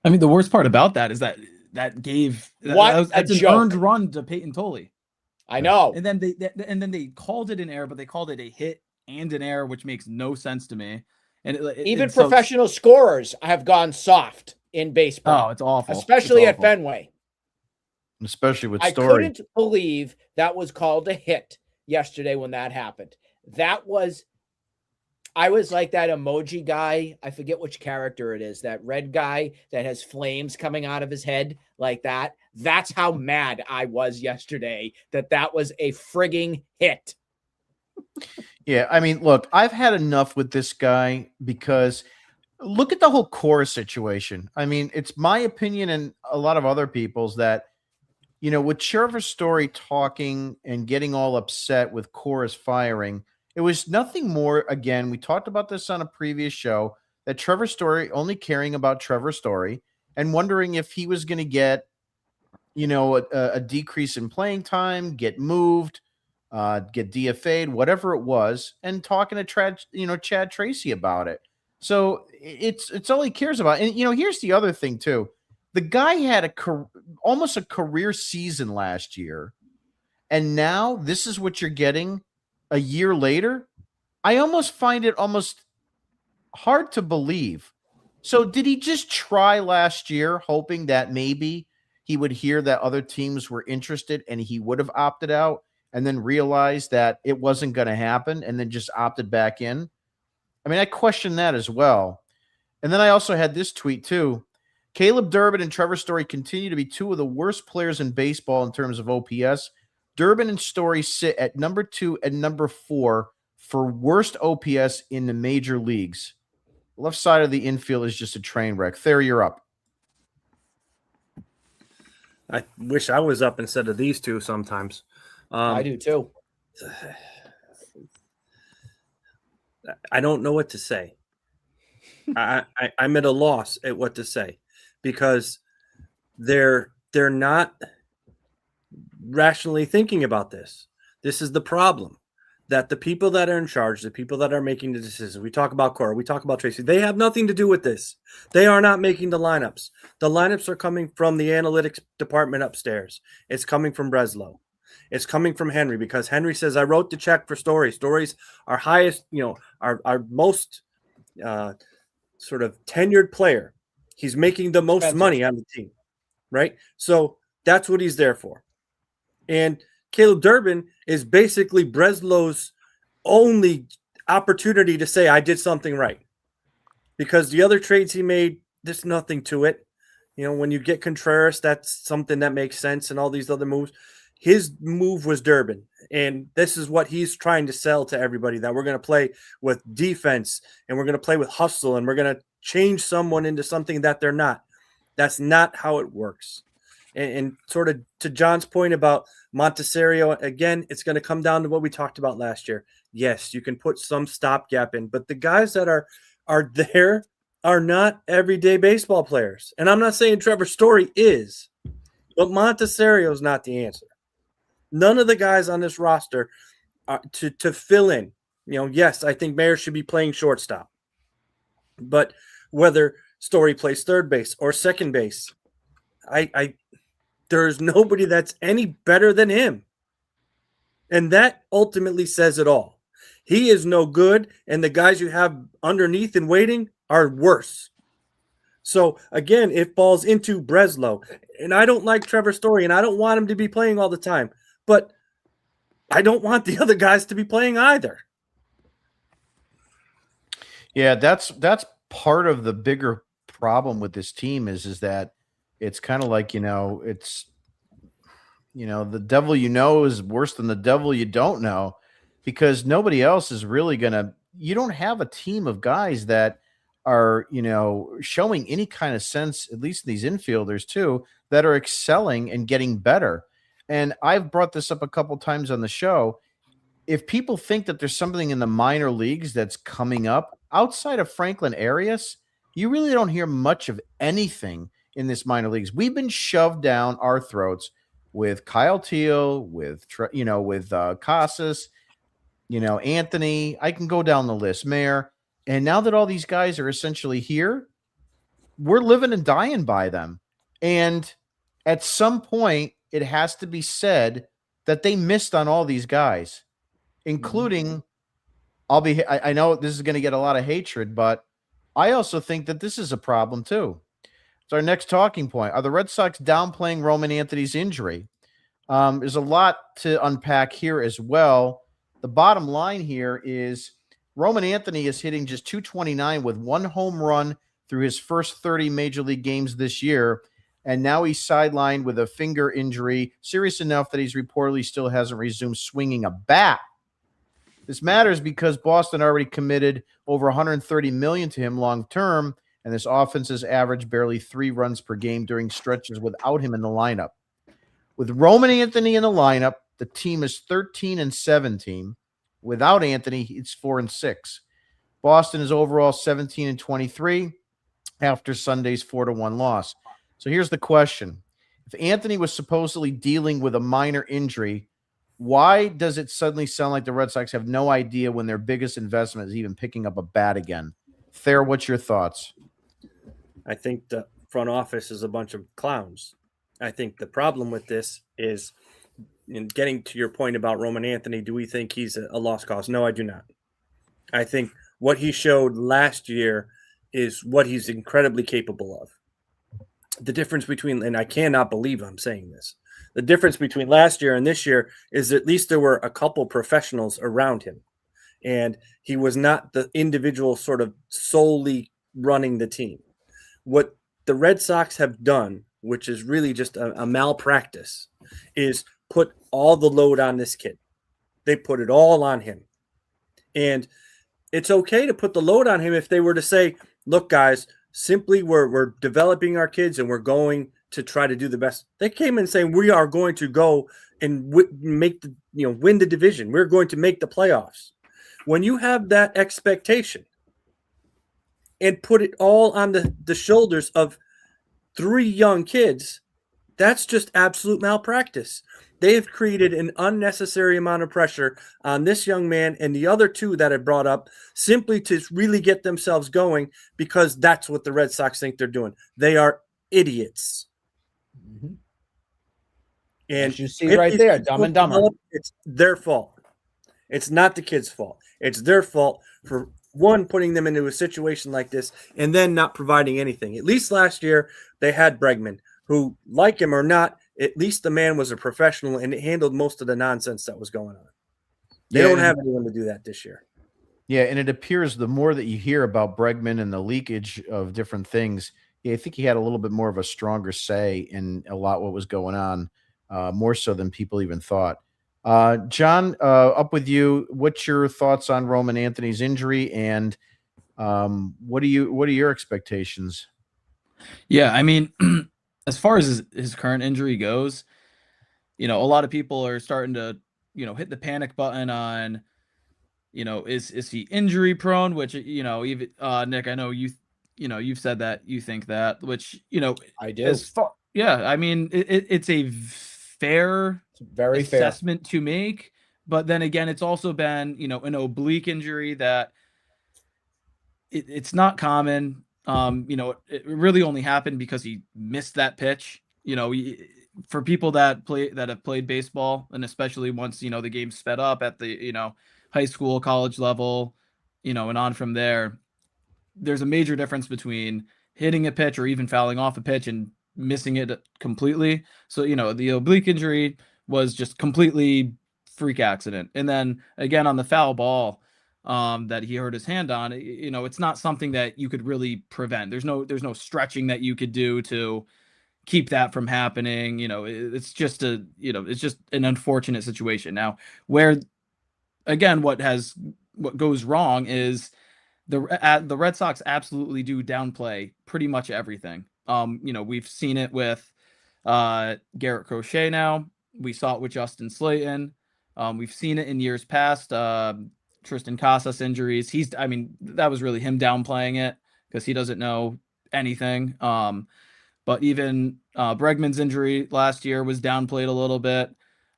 I mean, the worst part about that is that that's an joke. earned run to Peyton Tolley. I know. And then they called it an error, but they called it a hit and an error, which makes no sense to me. And even professional scorers have gone soft in baseball. Oh, it's awful. Especially at Fenway. Especially with I Story. couldn't believe that was called a hit yesterday when that happened. I was like that emoji guy. I forget which character it is. That red guy that has flames coming out of his head like that. That's how mad I was yesterday that was a frigging hit. Yeah, I mean, look, I've had enough with this guy because look at the whole Cora situation. I mean, it's my opinion and a lot of other people's that, with Trevor Story talking and getting all upset with Cora's firing, it was nothing more. Again, we talked about this on a previous show, that Trevor Story only caring about Trevor Story and wondering if he was going to get, a decrease in playing time, get moved, get DFA'd, whatever it was, and talking to Chad Tracy about it. So it's all he cares about. And here's the other thing too. The guy had almost a career season last year, and now this is what you're getting a year later. I almost find it almost hard to believe. So did he just try last year, hoping that maybe he would hear that other teams were interested and he would have opted out, and then realized that it wasn't going to happen and then just opted back in? I mean, I question that as well. And then I also had this tweet too. Caleb Durbin and Trevor Story continue to be two of the worst players in baseball in terms of OPS. Durbin and Story sit at number 2 and number 4 for worst OPS in the major leagues. Left side of the infield is just a train wreck. There, you're up. I wish I was up instead of these two sometimes. I do too. I don't know what to say. I'm at a loss at what to say because they're not rationally thinking about this. This is the problem, that the people that are in charge, the people that are making the decisions, we talk about Cora, we talk about Tracy, they have nothing to do with this. They are not making the lineups. The lineups are coming from the analytics department upstairs. It's coming from Breslow. It's coming from Henry, because Henry says, I wrote the check for Story. Story's our highest, our most sort of tenured player. He's making the most money on the team, right? So that's what he's there for. And Caleb Durbin is basically Breslow's only opportunity to say, I did something right. Because the other trades he made, there's nothing to it. When you get Contreras, that's something that makes sense, and all these other moves. His move was Durbin, and this is what he's trying to sell to everybody, that we're going to play with defense, and we're going to play with hustle, and we're going to change someone into something that they're not. That's not how it works. And sort of to John's point about Montecchio, again, it's going to come down to what we talked about last year. Yes, you can put some stopgap in, but the guys that are there are not everyday baseball players. And I'm not saying Trevor Story is, but Montecchio is not the answer. None of the guys on this roster to fill in. Yes, I think Mayer should be playing shortstop. But whether Story plays third base or second base, there's nobody that's any better than him. And that ultimately says it all. He is no good, and the guys you have underneath and waiting are worse. So, again, it falls into Breslow. And I don't like Trevor Story, and I don't want him to be playing all the time. But I don't want the other guys to be playing either. Yeah, that's part of the bigger problem with this team is that it's kind of like, it's, the devil is worse than the devil you don't know, because nobody else is really you don't have a team of guys that are, showing any kind of sense, at least these infielders too, that are excelling and getting better. And I've brought this up a couple times on the show. If people think that there's something in the minor leagues that's coming up outside of Franklin Arias, you really don't hear much of anything in this minor leagues. We've been shoved down our throats with Kyle Teal, with Casas, Anthony, I can go down the list, Mayor. And now that all these guys are essentially here, we're living and dying by them. And at some point, it has to be said that they missed on all these guys, including I know this is going to get a lot of hatred, but I also think that this is a problem too. It's our next talking point. Are the Red Sox downplaying Roman Anthony's injury? There's a lot to unpack here as well. The bottom line here is Roman Anthony is hitting just 229 with one home run through his first 30 major league games this year. And now he's sidelined with a finger injury, serious enough that he's reportedly still hasn't resumed swinging a bat. This matters because Boston already committed over $130 million to him long term, and this offense has averaged barely 3 runs per game during stretches without him in the lineup. With Roman Anthony in the lineup, the team is 13-17. Without Anthony, it's 4-6. Boston is overall 17-23 after Sunday's 4-1 loss. So here's the question. If Anthony was supposedly dealing with a minor injury, why does it suddenly sound like the Red Sox have no idea when their biggest investment is even picking up a bat again? Thayer, what's your thoughts? I think the front office is a bunch of clowns. I think the problem with this is, in getting to your point about Roman Anthony, do we think he's a lost cause? No, I do not. I think what he showed last year is what he's incredibly capable of. The difference between, and I cannot believe I'm saying this, the difference between last year and this year is at least there were a couple professionals around him. And he was not the individual sort of solely running the team. What the Red Sox have done, which is really just a malpractice, is put all the load on this kid. They put it all on him. And it's okay to put the load on him if they were to say, look, guys, simply we're developing our kids and we're going to try to do the best. They came in saying we are going to go and win the division. We're going to make the playoffs. When you have that expectation and put it all on the shoulders of 3 young kids, that's just absolute malpractice. They have created an unnecessary amount of pressure on this young man and the other 2 that I brought up simply to really get themselves going, because that's what the Red Sox think they're doing. They are idiots. Mm-hmm. And as you see right there, Dumb and Dumber. It's their fault. It's not the kid's fault. It's their fault for, one, putting them into a situation like this and then not providing anything. At least last year they had Bregman, who, like him or not, at least the man was a professional and handled most of the nonsense that was going on. They don't have anyone to do that this year. Yeah, and it appears the more that you hear about Bregman and the leakage of different things, I think he had a little bit more of a stronger say in a lot what was going on, more so than people even thought. John, up with you. What's your thoughts on Roman Anthony's injury, and what are your expectations? Yeah, I mean, as far as his current injury goes, a lot of people are starting to, hit the panic button on, is he injury prone? Which, even Nick, I know you've said that you think that, which, I do. Yeah, I mean, it's a fair very assessment to make, but then again, it's also been, an oblique injury that it's not common. It really only happened because he missed that pitch. For people that have played baseball, and especially once the game sped up at the high school, college level, and on from there, there's a major difference between hitting a pitch or even fouling off a pitch and missing it completely. So the oblique injury was just completely freak accident, and then again on the foul ball that he hurt his hand on, it's not something that you could really prevent. There's no stretching that you could do to keep that from happening. It's just it's just an unfortunate situation. Now, where again, what goes wrong is the Red Sox absolutely do downplay pretty much everything. We've seen it with Garrett Crochet now. We saw it with Justin Slayton. We've seen it in years past. Tristan Casas injuries. That was really him downplaying it because he doesn't know anything. But even Bregman's injury last year was downplayed a little bit.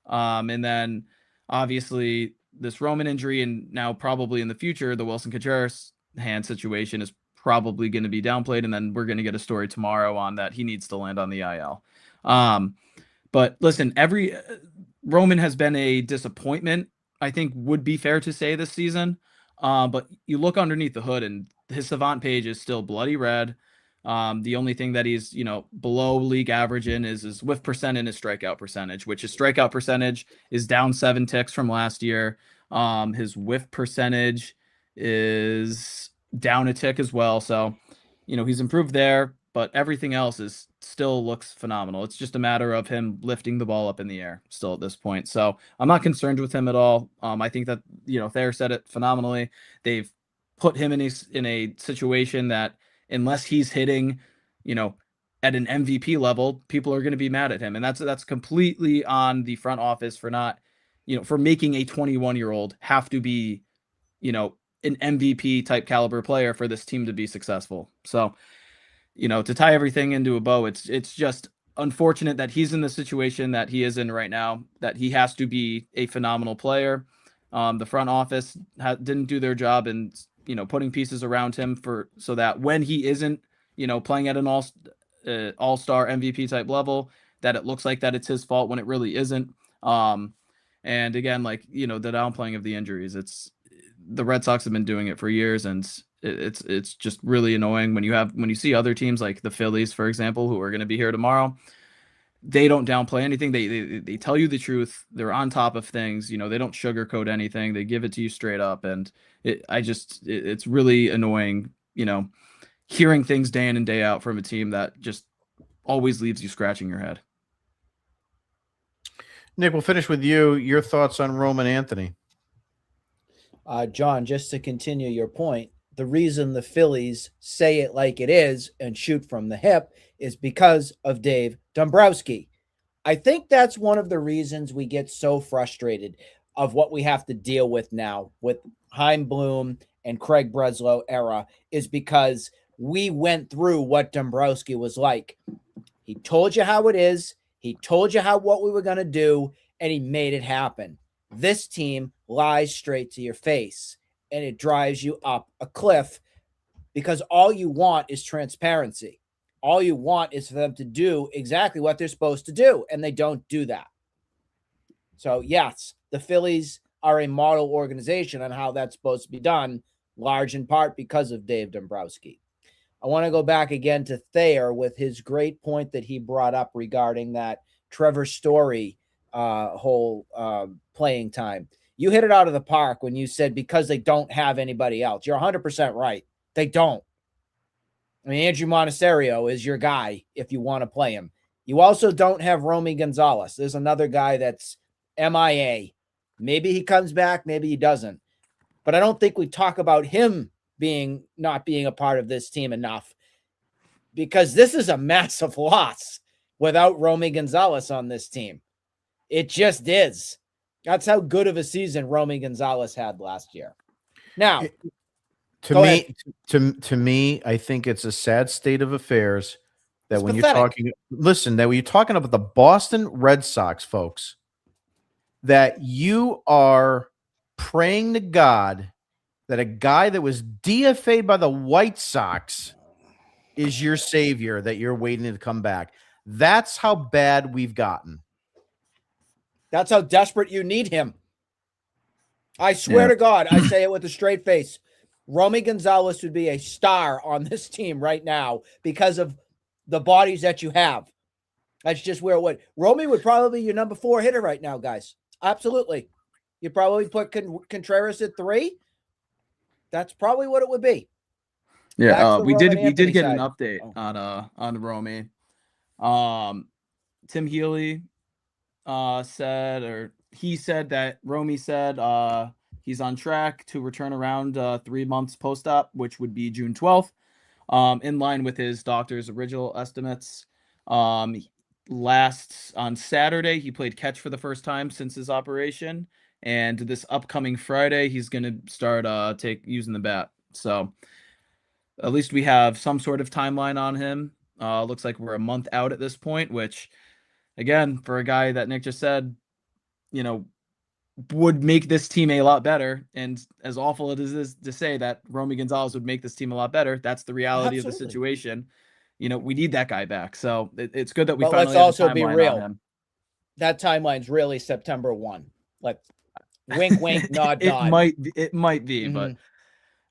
And then obviously this Roman injury, and now probably in the future, the Wilson Contreras hand situation is probably going to be downplayed. And then we're going to get a story tomorrow on that he needs to land on the IL. But listen, Roman has been a disappointment, I think would be fair to say, this season. But you look underneath the hood and his Savant page is still bloody red. The only thing that he's, below league average in is his whiff percent and his strikeout percentage, which his strikeout percentage is down 7 ticks from last year. His whiff percentage is down a tick as well. So, he's improved there, but everything else still looks phenomenal. It's just a matter of him lifting the ball up in the air still at this point. So I'm not concerned with him at all. I think that, Thayer said it phenomenally. They've put him in a situation that unless he's hitting, at an MVP level, people are going to be mad at him. And that's completely on the front office for not, for making a 21-year-old have to be, an MVP type caliber player for this team to be successful. So, to tie everything into a bow, it's just unfortunate that he's in the situation that he is in right now, that he has to be a phenomenal player. The front office didn't do their job in, putting pieces around him so that when he isn't, playing at an all-star MVP type level, that it looks like that it's his fault when it really isn't. And again, the downplaying of the injuries, the Red Sox have been doing it for years, and it's just really annoying when you see other teams like the Phillies, for example, who are going to be here tomorrow. They don't downplay anything. They tell you the truth. They're on top of things. They don't sugarcoat anything. They give it to you straight up. And it's really annoying, hearing things day in and day out from a team that just always leaves you scratching your head. Nick, we'll finish with you. Your thoughts on Roman Anthony? John, just to continue your point, the reason the Phillies say it like it is and shoot from the hip is because of Dave Dombrowski. I think that's one of the reasons we get so frustrated of what we have to deal with now with Chaim Bloom and Craig Breslow era, is because we went through what Dombrowski was like. He told you how it is. He told you what we were going to do, and he made it happen. This team lies straight to your face, and it drives you up a cliff because all you want is transparency. All you want is for them to do exactly what they're supposed to do, and they don't do that. So, yes, the Phillies are a model organization on how that's supposed to be done, large in part because of Dave Dombrowski. I want to go back again to Thayer with his great point that he brought up regarding that Trevor Story whole playing time. You hit it out of the park when you said because they don't have anybody else. You're 100% right. They don't. I mean, Andrew Monasterio is your guy if you want to play him. You also don't have Romy Gonzalez. There's another guy that's MIA. Maybe he comes back, maybe he doesn't. But I don't think we talk about him not being a part of this team enough, because this is a massive loss without Romy Gonzalez on this team. It just is. That's how good of a season Romy Gonzalez had last year. Now, to me, I think it's a sad state of affairs that when you're talking about the Boston Red Sox, folks, that you are praying to God that a guy that was DFA'd by the White Sox is your savior, that you're waiting to come back. That's how bad we've gotten. That's how desperate you need him. I swear to God, I say it with a straight face. Romy Gonzalez would be a star on this team right now because of the bodies that you have. That's just where it would. Romy would probably be your number 4 hitter right now, guys. Absolutely. You'd probably put Contreras at 3. That's probably what it would be. Yeah, we did get an update on Romy. Tim Healy said that Romy said he's on track to return around 3 months post-op, which would be June 12th, in line with his doctor's original estimates. On Saturday, he played catch for the first time since his operation, and this upcoming Friday, he's going to start using the bat. So at least we have some sort of timeline on him. Looks like we're a month out at this point, which, again, for a guy that Nick just said, would make this team a lot better. And as awful it is to say that Romy Gonzalez would make this team a lot better, that's the reality of the Absolutely. situation. We need that guy back. So it's good that we But let's finally have a also be timeline on real. him. That timeline's really September 1. Like, wink, wink, nod, nod. It might be, but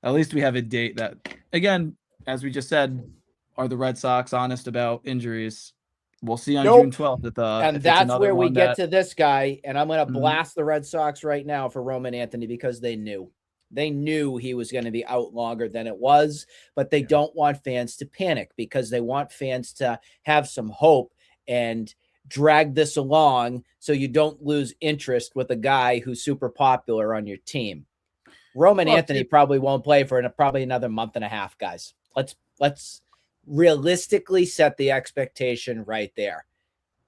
at least we have a date that, again, as we just said, are the Red Sox honest about injuries? We'll see on June 12th. And that's where we get to this guy, and I'm going to blast the Red Sox right now for Roman Anthony because they knew he was going to be out longer than it was, but they don't want fans to panic because they want fans to have some hope and drag this along so you don't lose interest with a guy who's super popular on your team. Roman Anthony probably won't play for probably another month and a half, guys. Let's realistically set the expectation right there.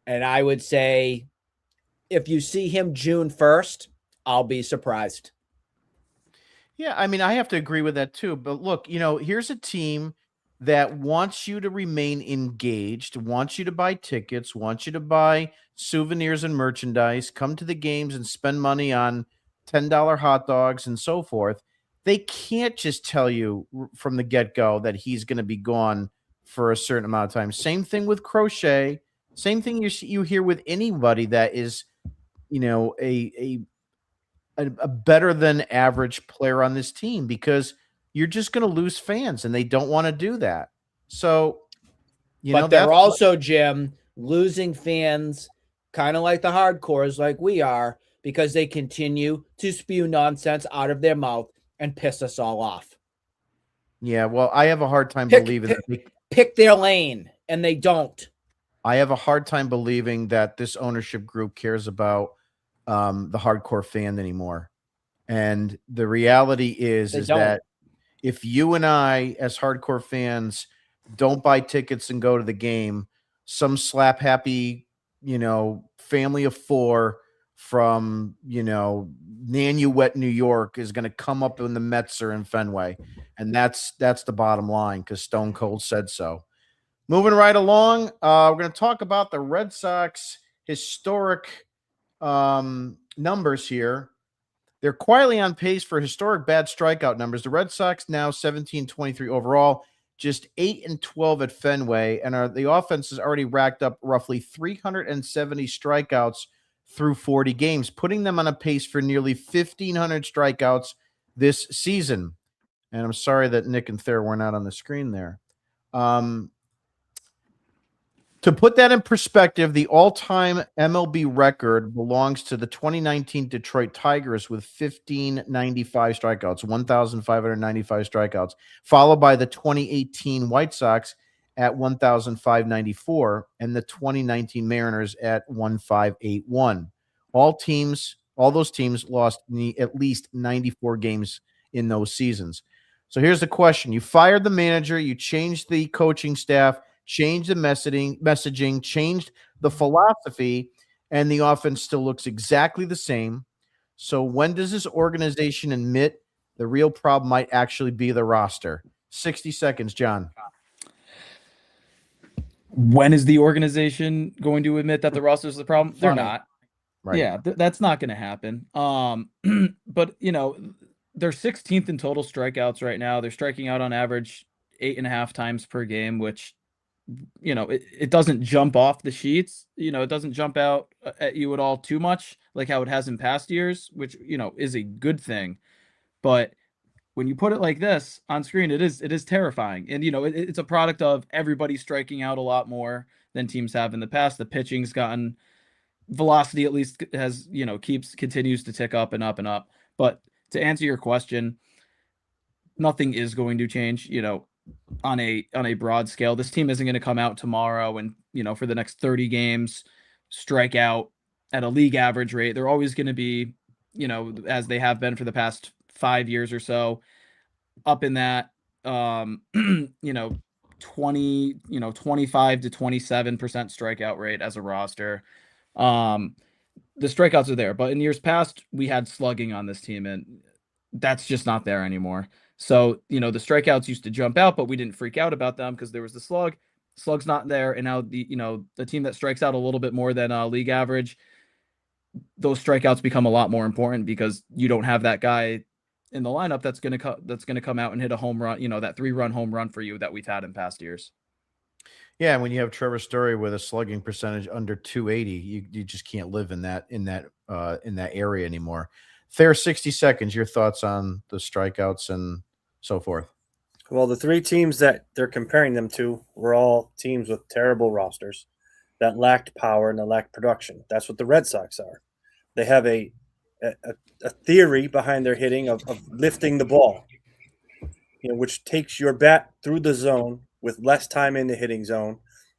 And I would say if you see him June 1st, I'll be surprised. Yeah, I mean, I have to agree with that too. But look, here's a team that wants you to remain engaged, wants you to buy tickets, wants you to buy souvenirs and merchandise, come to the games and spend money on $10 hot dogs and so forth. They can't just tell you from the get-go that he's going to be gone for a certain amount of time. Same thing with Crochet. Same thing you hear with anybody that is, a better than average player on this team, because you're just going to lose fans and they don't want to do that. So, but they're also, Jim, losing fans kind of like the hardcores like we are, because they continue to spew nonsense out of their mouth and piss us all off. Yeah, well, I have a hard time believing that they pick their lane, and they don't. I have a hard time believing that this ownership group cares about the hardcore fan anymore. And the reality is that if you and I, as hardcore fans, don't buy tickets and go to the game, some slap happy, family of four from, Nanuet, New York is going to come up in the Mets or in Fenway. And that's the bottom line, because Stone Cold said so. Moving right along, we're going to talk about the Red Sox historic numbers here. They're quietly on pace for historic bad strikeout numbers. The Red Sox now 17-23 overall, just 8-12 at Fenway, and the offense has already racked up roughly 370 strikeouts through 40 games, putting them on a pace for nearly 1,500 strikeouts this season. And I'm sorry that Nick and Thayer were not on the screen there. To put that in perspective, the all-time MLB record belongs to the 2019 Detroit Tigers with 1,595 strikeouts, 1,595 strikeouts, followed by the 2018 White Sox at 1,594 and the 2019 Mariners at 1,581. All those teams lost at least 94 games in those seasons. So here's the question. You fired the manager, you changed the coaching staff, changed the messaging, changed the philosophy, and the offense still looks exactly the same. So when does this organization admit the real problem might actually be the roster? 60 seconds, John. When is the organization going to admit that the roster is the problem? They're not. Right. Yeah, that's not going to happen. But, they're 16th in total strikeouts right now. They're striking out on average 8.5 times per game, which, it doesn't jump off the sheets. It doesn't jump out at you at all too much like how it has in past years, which, is a good thing. But when you put it like this on screen, it is terrifying. And, it's a product of everybody striking out a lot more than teams have in the past. The pitching's gotten velocity, at least has, continues to tick up and up and up. But to answer your question, nothing is going to change, on a broad scale. This team isn't going to come out tomorrow and, for the next 30 games, strike out at a league average rate. They're always going to be, as they have been for the past 5 years or so, up in that, 25 to 27% strikeout rate as a roster. The strikeouts are there, but in years past, we had slugging on this team, and that's just not there anymore. So, the strikeouts used to jump out, but we didn't freak out about them because there was the slug. Slug's not there, and now the team that strikes out a little bit more than league average, those strikeouts become a lot more important because you don't have that guy in the lineup that's going to come out and hit a home run, that 3-run home run for you that we've had in past years. Yeah, and when you have Trevor Story with a slugging percentage under 280, you just can't live in that area anymore. Fair 60 seconds. Your thoughts on the strikeouts and so forth? Well, the three teams that they're comparing them to were all teams with terrible rosters that lacked power and that lacked production. That's what the Red Sox are. They have a theory behind their hitting of lifting the ball, which takes your bat through the zone with less time in the hitting zone,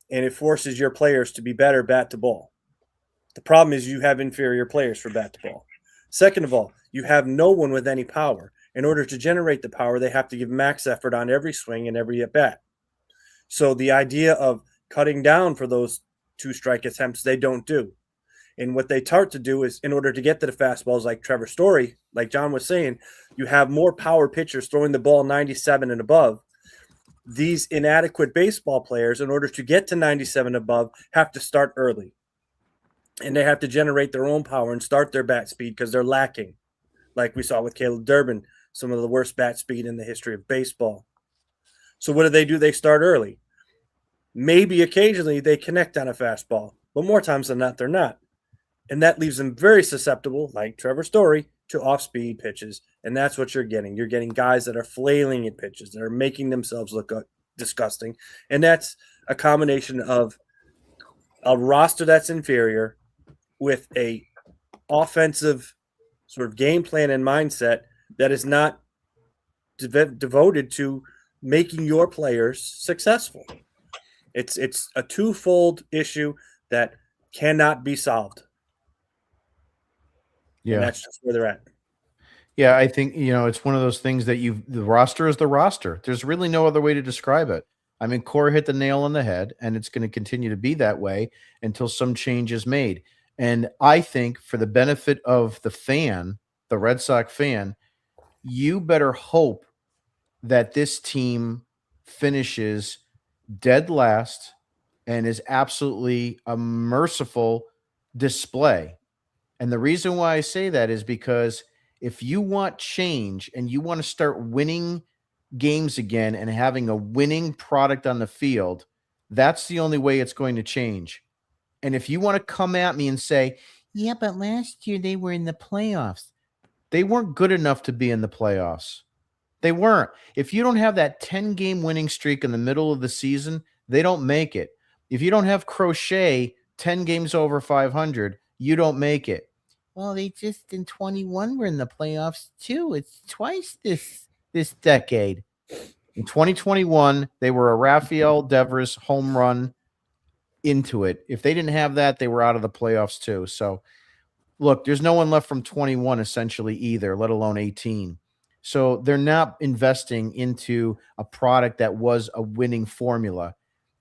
and it forces your players to be better bat to ball. The problem is you have inferior players for bat to ball. Second of all, you have no one with any power. In order to generate the power, they have to give max effort on every swing and every at bat. So the idea of cutting down for those 2 strike attempts, they don't do. And what they start to do is, in order to get to the fastballs like Trevor Story, like John was saying, you have more power pitchers throwing the ball 97 and above. These inadequate baseball players, in order to get to 97 above, have to start early. And they have to generate their own power and start their bat speed because they're lacking. Like we saw with Caleb Durbin, some of the worst bat speed in the history of baseball. So what do? They start early. Maybe occasionally they connect on a fastball, but more times than not, they're not. And that leaves them very susceptible, like Trevor Story, to off-speed pitches. And that's what you're getting. You're getting guys that are flailing at pitches, that are making themselves look disgusting. And that's a combination of a roster that's inferior with a offensive sort of game plan and mindset that is not devoted to making your players successful. It's a twofold issue that cannot be solved. Yeah, and that's just where they're at. Yeah, I think it's one of those things that the roster is the roster. There's really no other way to describe it. I mean, Cora hit the nail on the head, and it's going to continue to be that way until some change is made. And I think for the benefit of the fan, the Red Sox fan, you better hope that this team finishes dead last and is absolutely a merciful display. And the reason why I say that is because if you want change and you want to start winning games again and having a winning product on the field, that's the only way it's going to change. And if you want to come at me and say, yeah, but last year they were in the playoffs. They weren't good enough to be in the playoffs. They weren't. If you don't have that 10-game winning streak in the middle of the season, they don't make it. If you don't have Crochet 10 games over 500, you don't make it. Well, they just in 21 were in the playoffs too. It's twice this decade. In 2021, they were a Rafael Devers home run into it. If they didn't have that, they were out of the playoffs too. So, look, there's no one left from 21 essentially either, let alone 18. So they're not investing into a product that was a winning formula.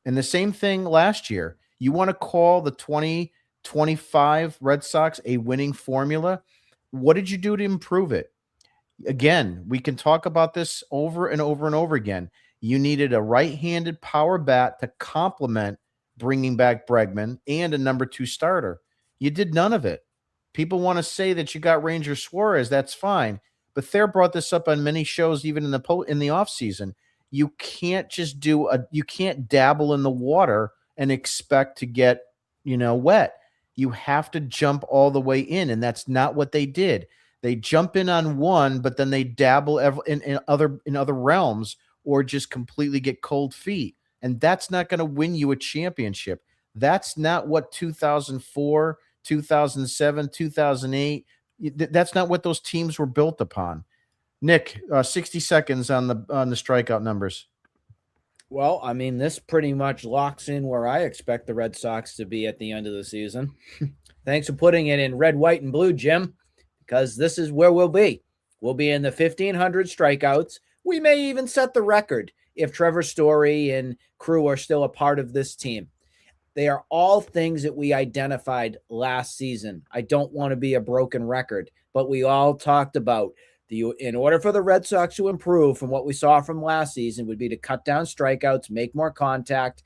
And the same thing last year. You want to call the 2025 Red Sox a winning formula? What did you do to improve it? Again, we can talk about this over and over and over again. You needed a right-handed power bat to complement bringing back Bregman and a number 2 starter. You did none of it. People want to say that you got Ranger Suarez. That's fine. But Thayer brought this up on many shows, even in the offseason. You can't just you can't dabble in the water and expect to get, wet. You have to jump all the way in, and that's not what they did. They jump in on one, but then they dabble in other realms or just completely get cold feet. And that's not going to win you a championship. That's not what 2004, 2007, 2008, that's not what those teams were built upon. Nick, 60 seconds on the strikeout numbers. Well, I mean, this pretty much locks in where I expect the Red Sox to be at the end of the season. Thanks for putting it in red, white, and blue, Jim, because this is where we'll be. We'll be in the 1,500 strikeouts. We may even set the record if Trevor Story and crew are still a part of this team. They are all things that we identified last season. I don't want to be a broken record, but we all talked about in order for the Red Sox to improve from what we saw from last season would be to cut down strikeouts, make more contact,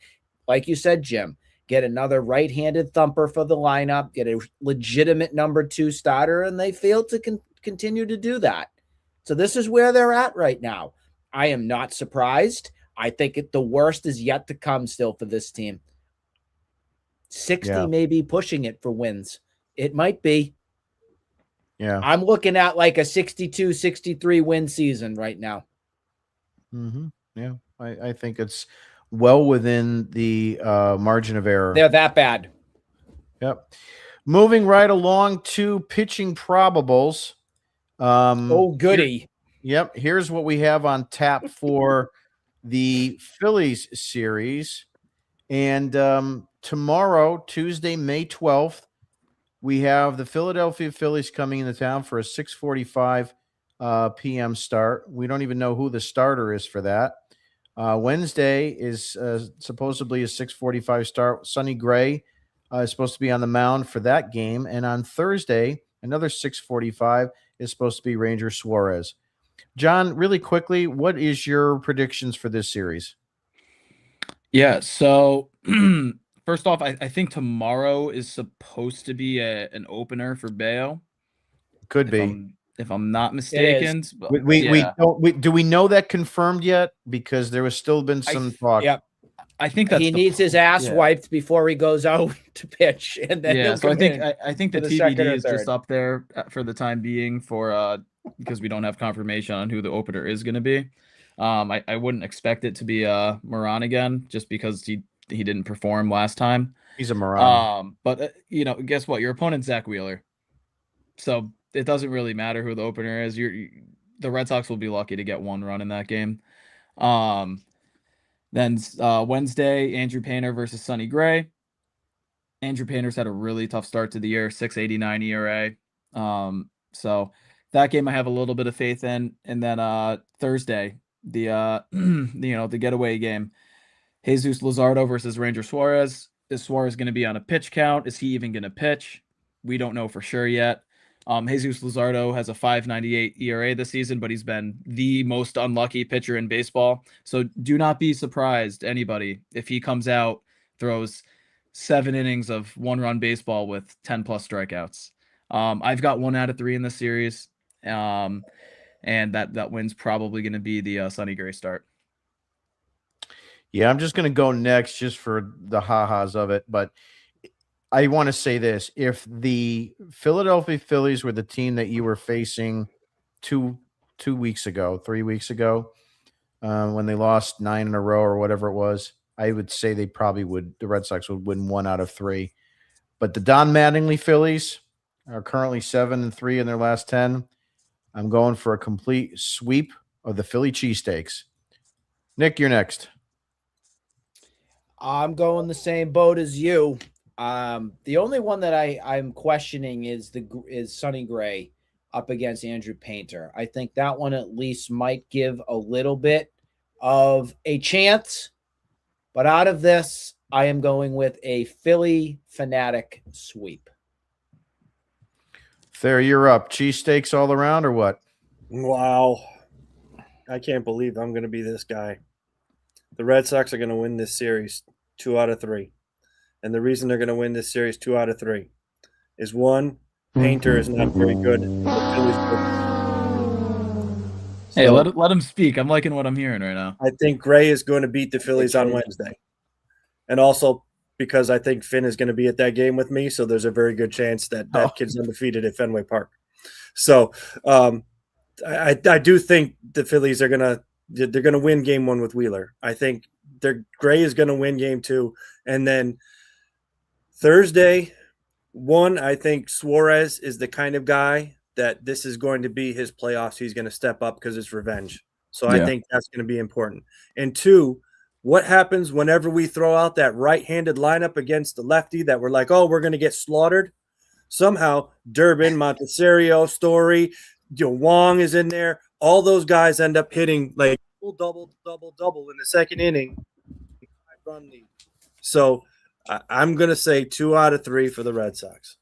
like you said, Jim, get another right-handed thumper for the lineup, get a legitimate number 2 starter, and they failed to continue to do that. So this is where they're at right now. I am not surprised. I think the worst is yet to come still for this team. 60 may be pushing it for wins. It might be. Yeah. I'm looking at like a 62, 63 win season right now. Mm-hmm. Yeah. I think it's well within the margin of error. They're that bad. Yep. Moving right along to pitching probables. Oh, goody. Yep. Here's what we have on tap for the Phillies series. And tomorrow, Tuesday, May 12th, we have the Philadelphia Phillies coming into town for a 6:45 p.m. start. We don't even know who the starter is for that. Wednesday is supposedly a 6:45 start. Sonny Gray is supposed to be on the mound for that game. And on Thursday, another 6:45 is supposed to be Ranger Suarez. John, really quickly, what is your predictions for this series? Yeah, so first off, I think tomorrow is supposed to be an opener for Bayo. Could be. If I'm not mistaken. We don't. Do we know that confirmed yet? Because there was still been some talk. Yep. I think that he needs his ass wiped before he goes out to pitch, and then so I think the TBD is just up there for the time being for because we don't have confirmation on who the opener is going to be. I wouldn't expect it to be Moran again, just because he didn't perform last time. He's a Moran. But guess what? Your opponent's Zach Wheeler, so it doesn't really matter who the opener is. The Red Sox will be lucky to get one run in that game. Then Wednesday, Andrew Painter versus Sonny Gray. Andrew Painter's had a really tough start to the year, 6.89 ERA. So that game I have a little bit of faith in. And then Thursday, the getaway game, Jesus Luzardo versus Ranger Suarez. Is Suarez going to be on a pitch count? Is he even going to pitch? We don't know for sure yet. Jesus Luzardo has a 5.98 ERA this season, but he's been the most unlucky pitcher in baseball. So do not be surprised, anybody, if he comes out, throws 7 innings of 1-run baseball with 10 plus strikeouts. I've got 1 out of 3 in this series. And that win's probably going to be the Sonny Gray start. Yeah, I'm just going to go next just for the ha-has of it. But I want to say this. If the Philadelphia Phillies were the team that you were facing 3 weeks ago, when they lost 9 in a row or whatever it was, I would say the Red Sox would win 1 out of 3. But the Don Mattingly Phillies are currently 7-3 in their last 10. I'm going for a complete sweep of the Philly cheesesteaks. Nick, you're next. I'm going the same boat as you. The only one that I'm questioning is Sonny Gray up against Andrew Painter. I think that one at least might give a little bit of a chance. But out of this, I am going with a Philly fanatic sweep. There, you're up. Cheesesteaks all around or what? Wow. I can't believe I'm going to be this guy. The Red Sox are going to win this series 2 out of 3. And the reason they're going to win this series 2 out of 3 is, 1, Painter is not very good. Hey, let him speak. I'm liking what I'm hearing right now. I think Gray is going to beat the Phillies on Wednesday. And also because I think Finn is going to be at that game with me, so there's a very good chance that kid's undefeated at Fenway Park. So I do think the Phillies are going to win game 1 with Wheeler. I think Gray is going to win game 2. And then Thursday, 1, I think Suarez is the kind of guy that this is going to be his playoffs. He's going to step up because it's revenge. So I think that's going to be important. And 2, what happens whenever we throw out that right-handed lineup against the lefty that we're like, oh, we're going to get slaughtered? Somehow Durbin, Montecchio, Story, Wong is in there. All those guys end up hitting like double in the second inning. Run lead. So I'm going to say 2 out of 3 for the Red Sox.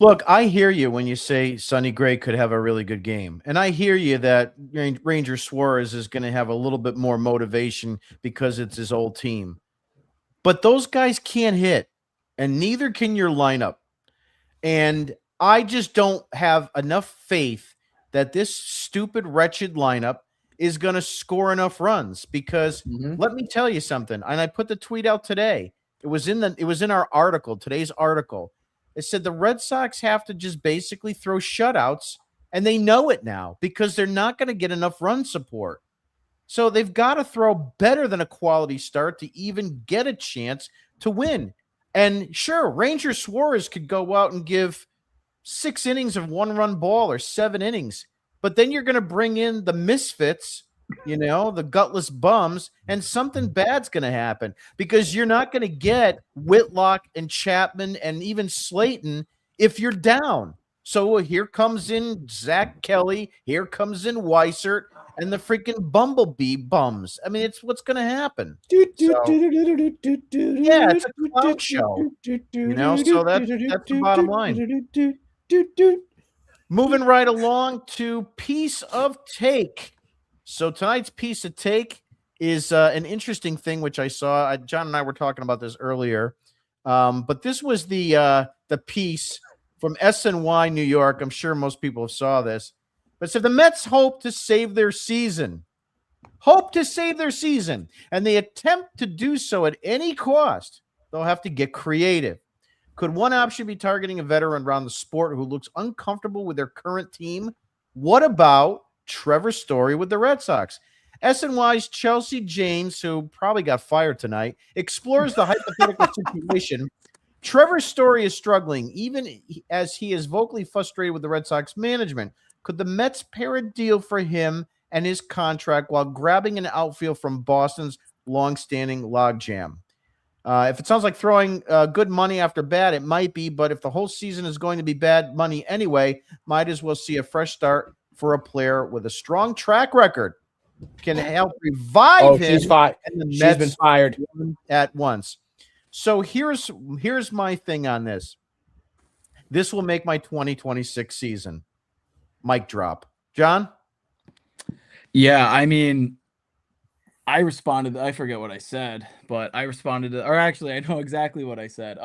Look, I hear you when you say Sonny Gray could have a really good game. And I hear you that Ranger Suarez is going to have a little bit more motivation because it's his old team. but those guys can't hit, and neither can your lineup. And I just don't have enough faith that this stupid, wretched lineup is going to score enough runs because let me tell you something. And I put the tweet out today. It was in our article, today's article. It said the Red Sox have to just basically throw shutouts, and they know it now because they're not going to get enough run support. So they've got to throw better than a quality start to even get a chance to win. And sure, Ranger Suarez could go out and give 6 innings of 1-run ball or 7 innings, but then you're going to bring in the misfits, the gutless bums, and something bad's going to happen because you're not going to get Whitlock and Chapman and even Slayton if you're down. So here comes in Zach Kelly, here comes in Weissert, and the freaking Bumblebee bums. I mean, it's what's going to happen. So, yeah, it's a clown show. So that's the bottom line. Moving right along to Piece of Take. So tonight's Piece of Take is an interesting thing, which I saw. John and I were talking about this earlier. But this was the piece from SNY, New York. I'm sure most people saw this. But so the Mets hope to save their season, and they attempt to do so at any cost. They'll have to get creative. Could one option be targeting a veteran around the sport who looks uncomfortable with their current team? What about Trevor Story with the Red Sox? SNY's Chelsea Janes, who probably got fired tonight, explores the hypothetical situation. Trevor Story is struggling, even as he is vocally frustrated with the Red Sox management. Could the Mets pair a deal for him and his contract while grabbing an outfield from Boston's longstanding logjam? If it sounds like throwing good money after bad, it might be, but if the whole season is going to be bad money anyway, might as well see a fresh start for a player with a strong track record. Can help revive him. She's been fired at once. So here's my thing on this. This will make my 2026 season. Mic drop. John? Yeah, I mean, I responded. I forget what I said, but I responded or actually, I know exactly what I said.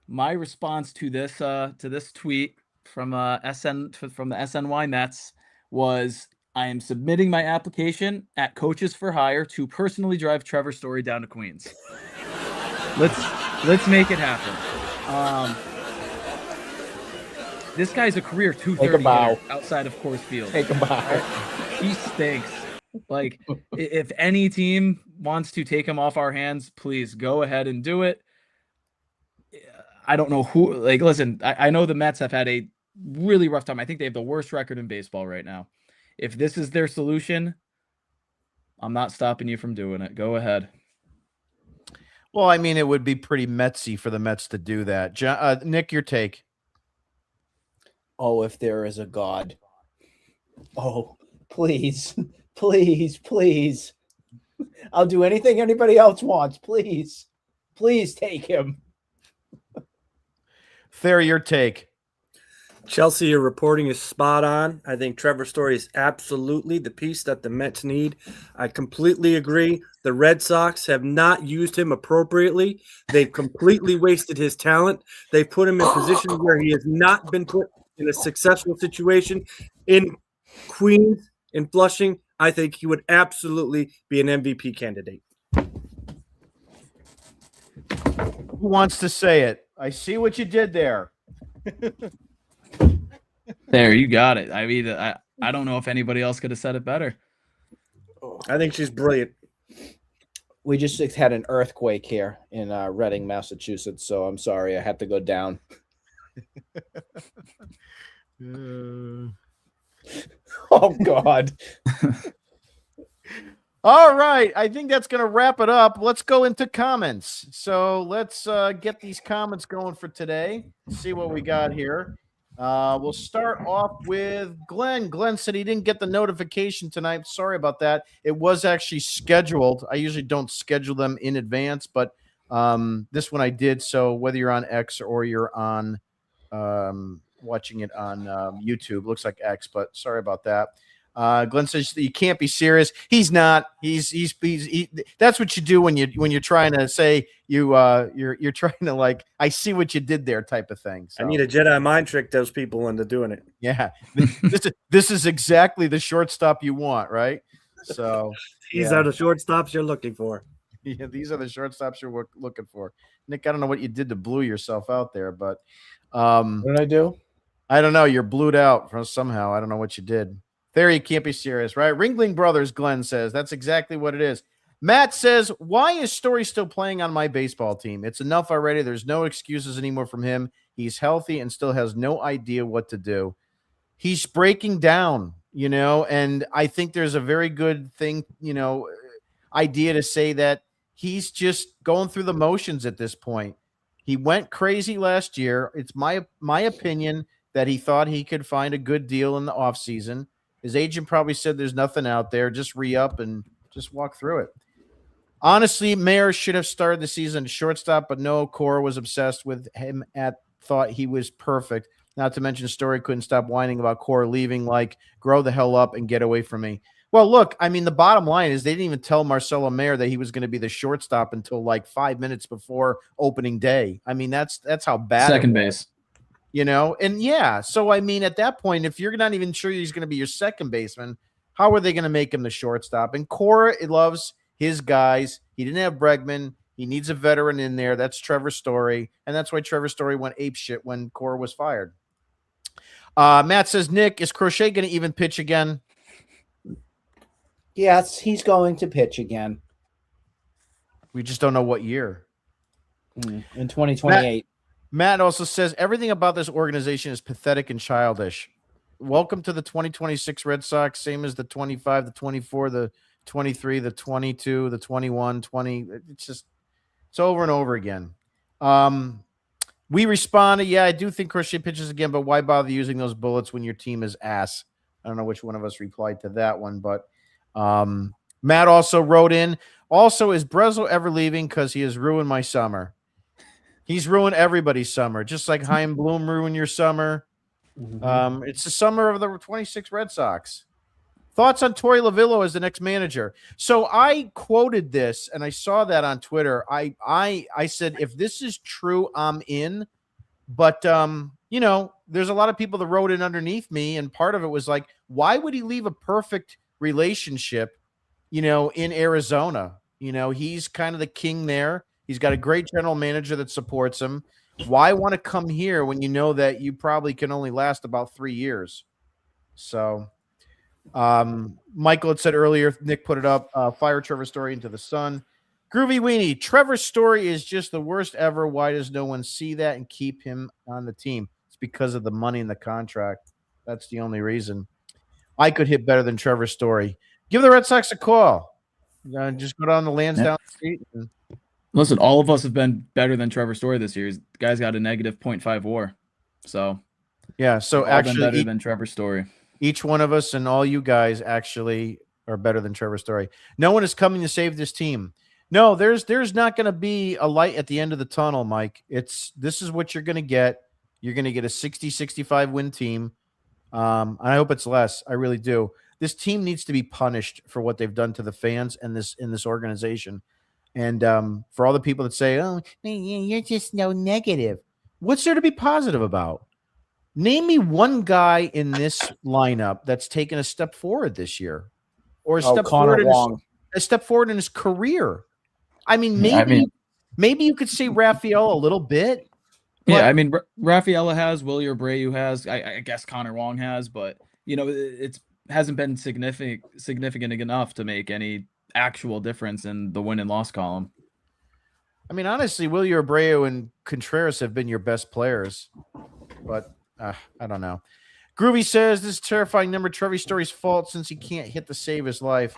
My response to this tweet from the SNY Mets was, I am submitting my application at Coaches for Hire to personally drive Trevor Story down to Queens. Let's make it happen. This guy's a career 230 hitter outside of Coors Field. Take a bow. He stinks. Like, if any team wants to take him off our hands, please go ahead and do it. I don't know who. Like, listen, I know the Mets have had a really rough time. I think they have the worst record in baseball right now. If this is their solution, I'm not stopping you from doing it. Go ahead. Well, I mean, it would be pretty Metsy for the Mets to do that. Nick, your take. Oh, if there is a God. Oh, please, please, please. I'll do anything anybody else wants. Please, please take him. Thayer, your take. Chelsea, your reporting is spot on. I think Trevor Story is absolutely the piece that the Mets need. I completely agree. The Red Sox have not used him appropriately. They've completely wasted his talent. They've put him in positions where he has not been put in a successful situation. In Queens, in Flushing, I think he would absolutely be an MVP candidate. Who wants to say it? I see what you did there. There, you got it. I mean, I don't know if anybody else could have said it better. I think she's brilliant. We just had an earthquake here in Reading, Massachusetts, so I'm sorry. I had to go down. Oh, God. All right. I think that's going to wrap it up. Let's go into comments. So let's get these comments going for today. See what we got here. We'll start off with Glenn. Glenn said he didn't get the notification tonight. Sorry about that. It was actually scheduled. I usually don't schedule them in advance, but this one I did. So whether you're on X or you're on watching it on YouTube, looks like X, but sorry about that. Glenn says you can't be serious. He's not. That's what you do when you're trying to say you're trying to like I see what you did there type of thing. So. I need a Jedi mind trick those people into doing it. Yeah, this is exactly the shortstop you want, right? So these are the shortstops you're looking for. Yeah, these are the shortstops you're looking for. Nick, I don't know what you did to blue yourself out there, but what did I do? I don't know. You're blued out from somehow. I don't know what you did. There, you can't be serious, right? Ringling Brothers, Glenn says. That's exactly what it is. Matt says, why is Story still playing on my baseball team? It's enough already. There's no excuses anymore from him. He's healthy and still has no idea what to do. He's breaking down, and I think there's a very good thing, idea to say that he's just going through the motions at this point. He went crazy last year. It's my opinion that he thought he could find a good deal in the offseason. His agent probably said there's nothing out there. Just re-up and just walk through it. Honestly, Mayer should have started the season at shortstop, but no, Cora was obsessed with him thought he was perfect. Not to mention Story couldn't stop whining about Cora leaving, like, grow the hell up and get away from me. Well, look, I mean, the bottom line is they didn't even tell Marcelo Mayer that he was going to be the shortstop until like 5 minutes before opening day. I mean, that's how bad. Second base. And yeah, so I mean, at that point, if you're not even sure he's going to be your second baseman, how are they going to make him the shortstop? And Cora loves his guys. He didn't have Bregman. He needs a veteran in there. That's Trevor Story, and that's why Trevor Story went apeshit when Cora was fired. Matt says, Nick, is Crochet going to even pitch again? Yes, he's going to pitch again. We just don't know what year. In 2028. Matt also says everything about this organization is pathetic and childish. Welcome to the 2026 Red Sox, same as the 25, the 24, the 23, the 22, the 21, 20. It's over and over again. We responded, yeah, I do think Crochet pitches again, but why bother using those bullets when your team is ass? I don't know which one of us replied to that one, but Matt also wrote in, also, is Breslin ever leaving? Because he has ruined my summer. He's ruined everybody's summer, just like Chaim Bloom ruined your summer. Mm-hmm. It's the summer of the 26 Red Sox. Thoughts on Torey Lavillo as the next manager? So I quoted this, and I saw that on Twitter. I said, if this is true, I'm in. But, there's a lot of people that wrote in underneath me, and part of it was like, why would he leave a perfect relationship, in Arizona? He's kind of the king there. He's got a great general manager that supports him. Why want to come here when you know that you probably can only last about 3 years? So Michael had said earlier, Nick put it up, fire Trevor Story into the sun. Groovy Weenie, Trevor Story is just the worst ever. Why does no one see that and keep him on the team? It's because of the money in the contract. That's the only reason. I could hit better than Trevor Story. Give the Red Sox a call. Just go down the Lansdowne Street. Listen, all of us have been better than Trevor Story this year. The guy's got a negative 0.5 WAR. So, yeah. So actually, been better than Trevor Story. Each one of us and all you guys actually are better than Trevor Story. No one is coming to save this team. No, there's not going to be a light at the end of the tunnel, Mike. This is what you're going to get. You're going to get a 60-65 win team. And I hope it's less. I really do. This team needs to be punished for what they've done to the fans and in this organization. And for all the people that say, oh, you're just no negative. What's there to be positive about? Name me one guy in this lineup that's taken a step forward this year, or a step forward in his career. I mean, maybe you could say Raphael a little bit. Yeah, I mean, Rafaela has, Willie Abreu has, I guess Connor Wong has, but it hasn't been significant enough to make any actual difference in the win and loss column. I mean, honestly, Willie Abreu and Contreras have been your best players, but I don't know. Groovy says this is terrifying number. Trevor Story's fault since he can't hit to save his life.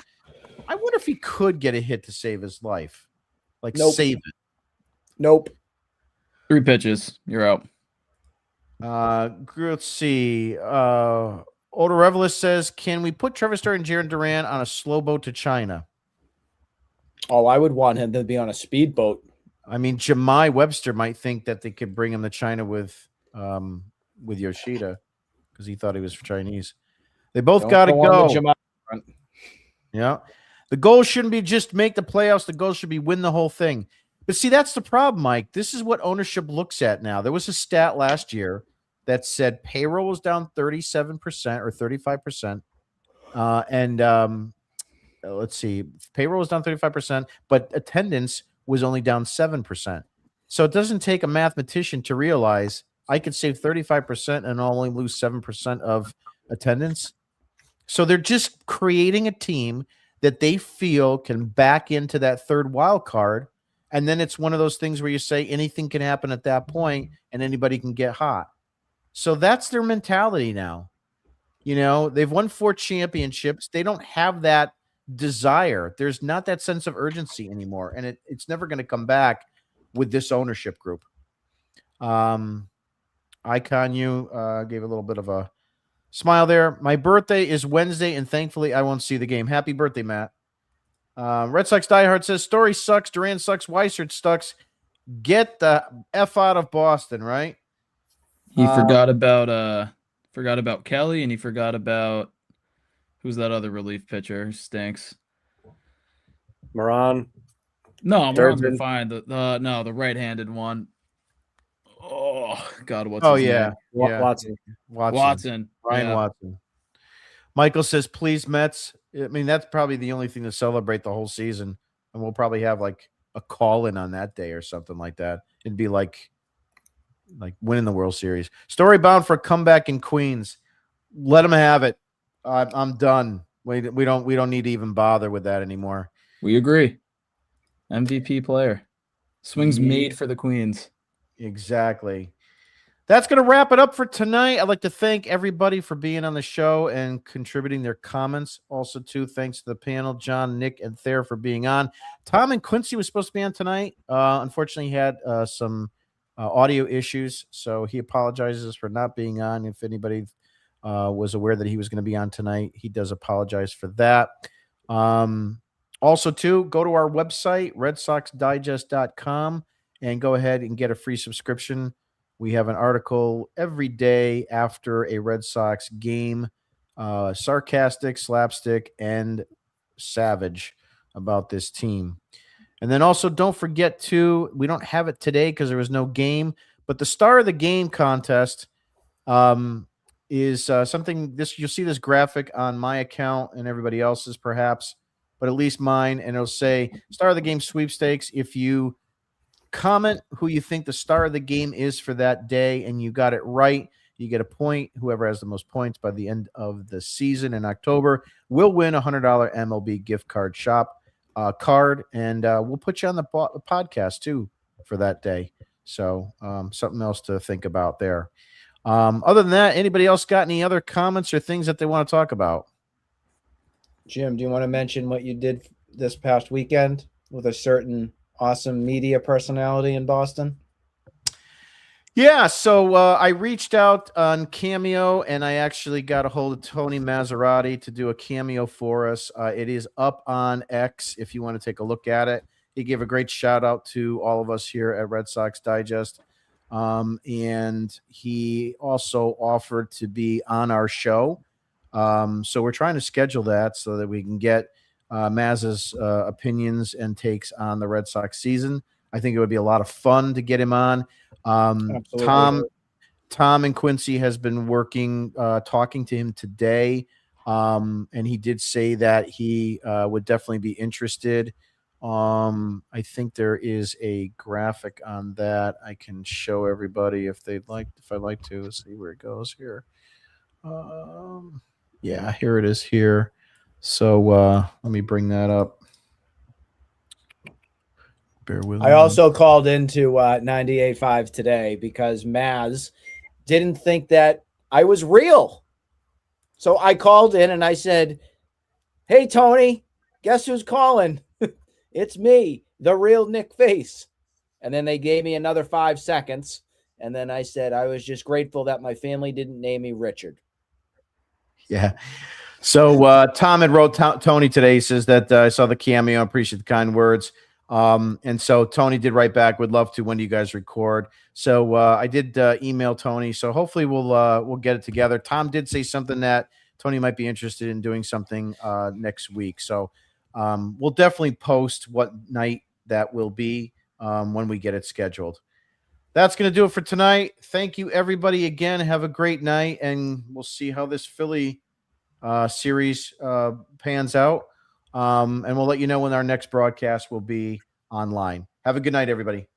I wonder if he could get a hit to save his life, save it. Nope. 3 pitches, you're out. Let's see. Older Revelist says, can we put Trevor Story and Jaron Duran on a slow boat to China? Oh, I would want him to be on a speedboat. I mean, Jemai Webster might think that they could bring him to China with Yoshida because he thought he was Chinese. They both Don't got to go on go. the Jamal front. Yeah. The goal shouldn't be just make the playoffs. The goal should be win the whole thing. But see, that's the problem, Mike. This is what ownership looks at now. There was a stat last year that said payroll was down 37% or 35%. Let's see, payroll was down 35%, but attendance was only down 7%. So it doesn't take a mathematician to realize I could save 35% and I'll only lose 7% of attendance. So they're just creating a team that they feel can back into that third wild card. And then it's one of those things where you say anything can happen at that point and anybody can get hot. So that's their mentality now. You know, they've won 4 championships. They don't have that desire. There's not that sense of urgency anymore. And it's never going to come back with this ownership group. Icon, you gave a little bit of a smile there. My birthday is Wednesday, and thankfully I won't see the game. Happy birthday, Matt. Red Sox diehard says story sucks, Duran sucks, Weissert sucks. Get the F out of Boston, right? He forgot about Kelly, and he forgot about who's that other relief pitcher who stinks. Moran. No, Moran's been fine. The right-handed one. Oh God, what's his name? Watson. Watson. Ryan Watson. Michael says, please, Mets. I mean, that's probably the only thing to celebrate the whole season. And we'll probably have like a call-in on that day or something like that. It'd be like winning the World Series. Story bound for a comeback in Queens. Let them have it. I'm done. We don't need to even bother with that anymore. We agree. MVP player. Swings made for the Queens. Exactly. That's going to wrap it up for tonight. I'd like to thank everybody for being on the show and contributing their comments. Also, too, thanks to the panel, John, Nick, and Thayer for being on. Tom and Quincy was supposed to be on tonight. Unfortunately, he had some audio issues, so he apologizes for not being on. If anybody was aware that he was going to be on tonight, he does apologize for that. Also, too, go to our website, redsoxdigest.com, and go ahead and get a free subscription. We have an article every day after a Red Sox game, sarcastic, slapstick, and savage about this team. And then also don't forget to, we don't have it today because there was no game, but the Star of the Game contest is something, you'll see this graphic on my account and everybody else's perhaps, but at least mine, and it'll say Star of the Game sweepstakes. If you comment who you think the star of the game is for that day and you got it right, you get a point. Whoever has the most points by the end of the season in October will win a $100 MLB gift card shop card, and we'll put you on the podcast too for that day. So something else to think about there. Other than that, anybody else got any other comments or things that they want to talk about? Jim, do you want to mention what you did this past weekend with a certain awesome media personality in Boston? Yeah, so I reached out on Cameo, and I actually got a hold of Tony Maserati to do a cameo for us. It is up on X if you want to take a look at it. He gave a great shout out to all of us here at Red Sox Digest. And he also offered to be on our show. So we're trying to schedule that so that we can get Maz's opinions and takes on the Red Sox season. I think it would be a lot of fun to get him on. Tom and Quincy has been working, talking to him today. And he did say that he would definitely be interested. I think there is a graphic on that I can show everybody if I'd like to see where it goes here. Yeah, here it is here. So let me bring that up. Bear with me. I also called into 98.5 today because Maz didn't think that I was real. So I called in and I said, "Hey, Tony, guess who's calling? It's me, the real Nick Face." And then they gave me another 5 seconds. And then I said, I was just grateful that my family didn't name me Richard. Yeah. So Tom had wrote Tony today. He says that I saw the cameo. I appreciate the kind words. And so Tony did write back, would love to. When do you guys record? So I did email Tony. So hopefully we'll get it together. Tom did say something that Tony might be interested in doing something next week. So we'll definitely post what night that will be when we get it scheduled. That's going to do it for tonight. Thank you, everybody, again. Have a great night, and we'll see how this Philly series pans out. And we'll let you know when our next broadcast will be online. Have a good night, everybody.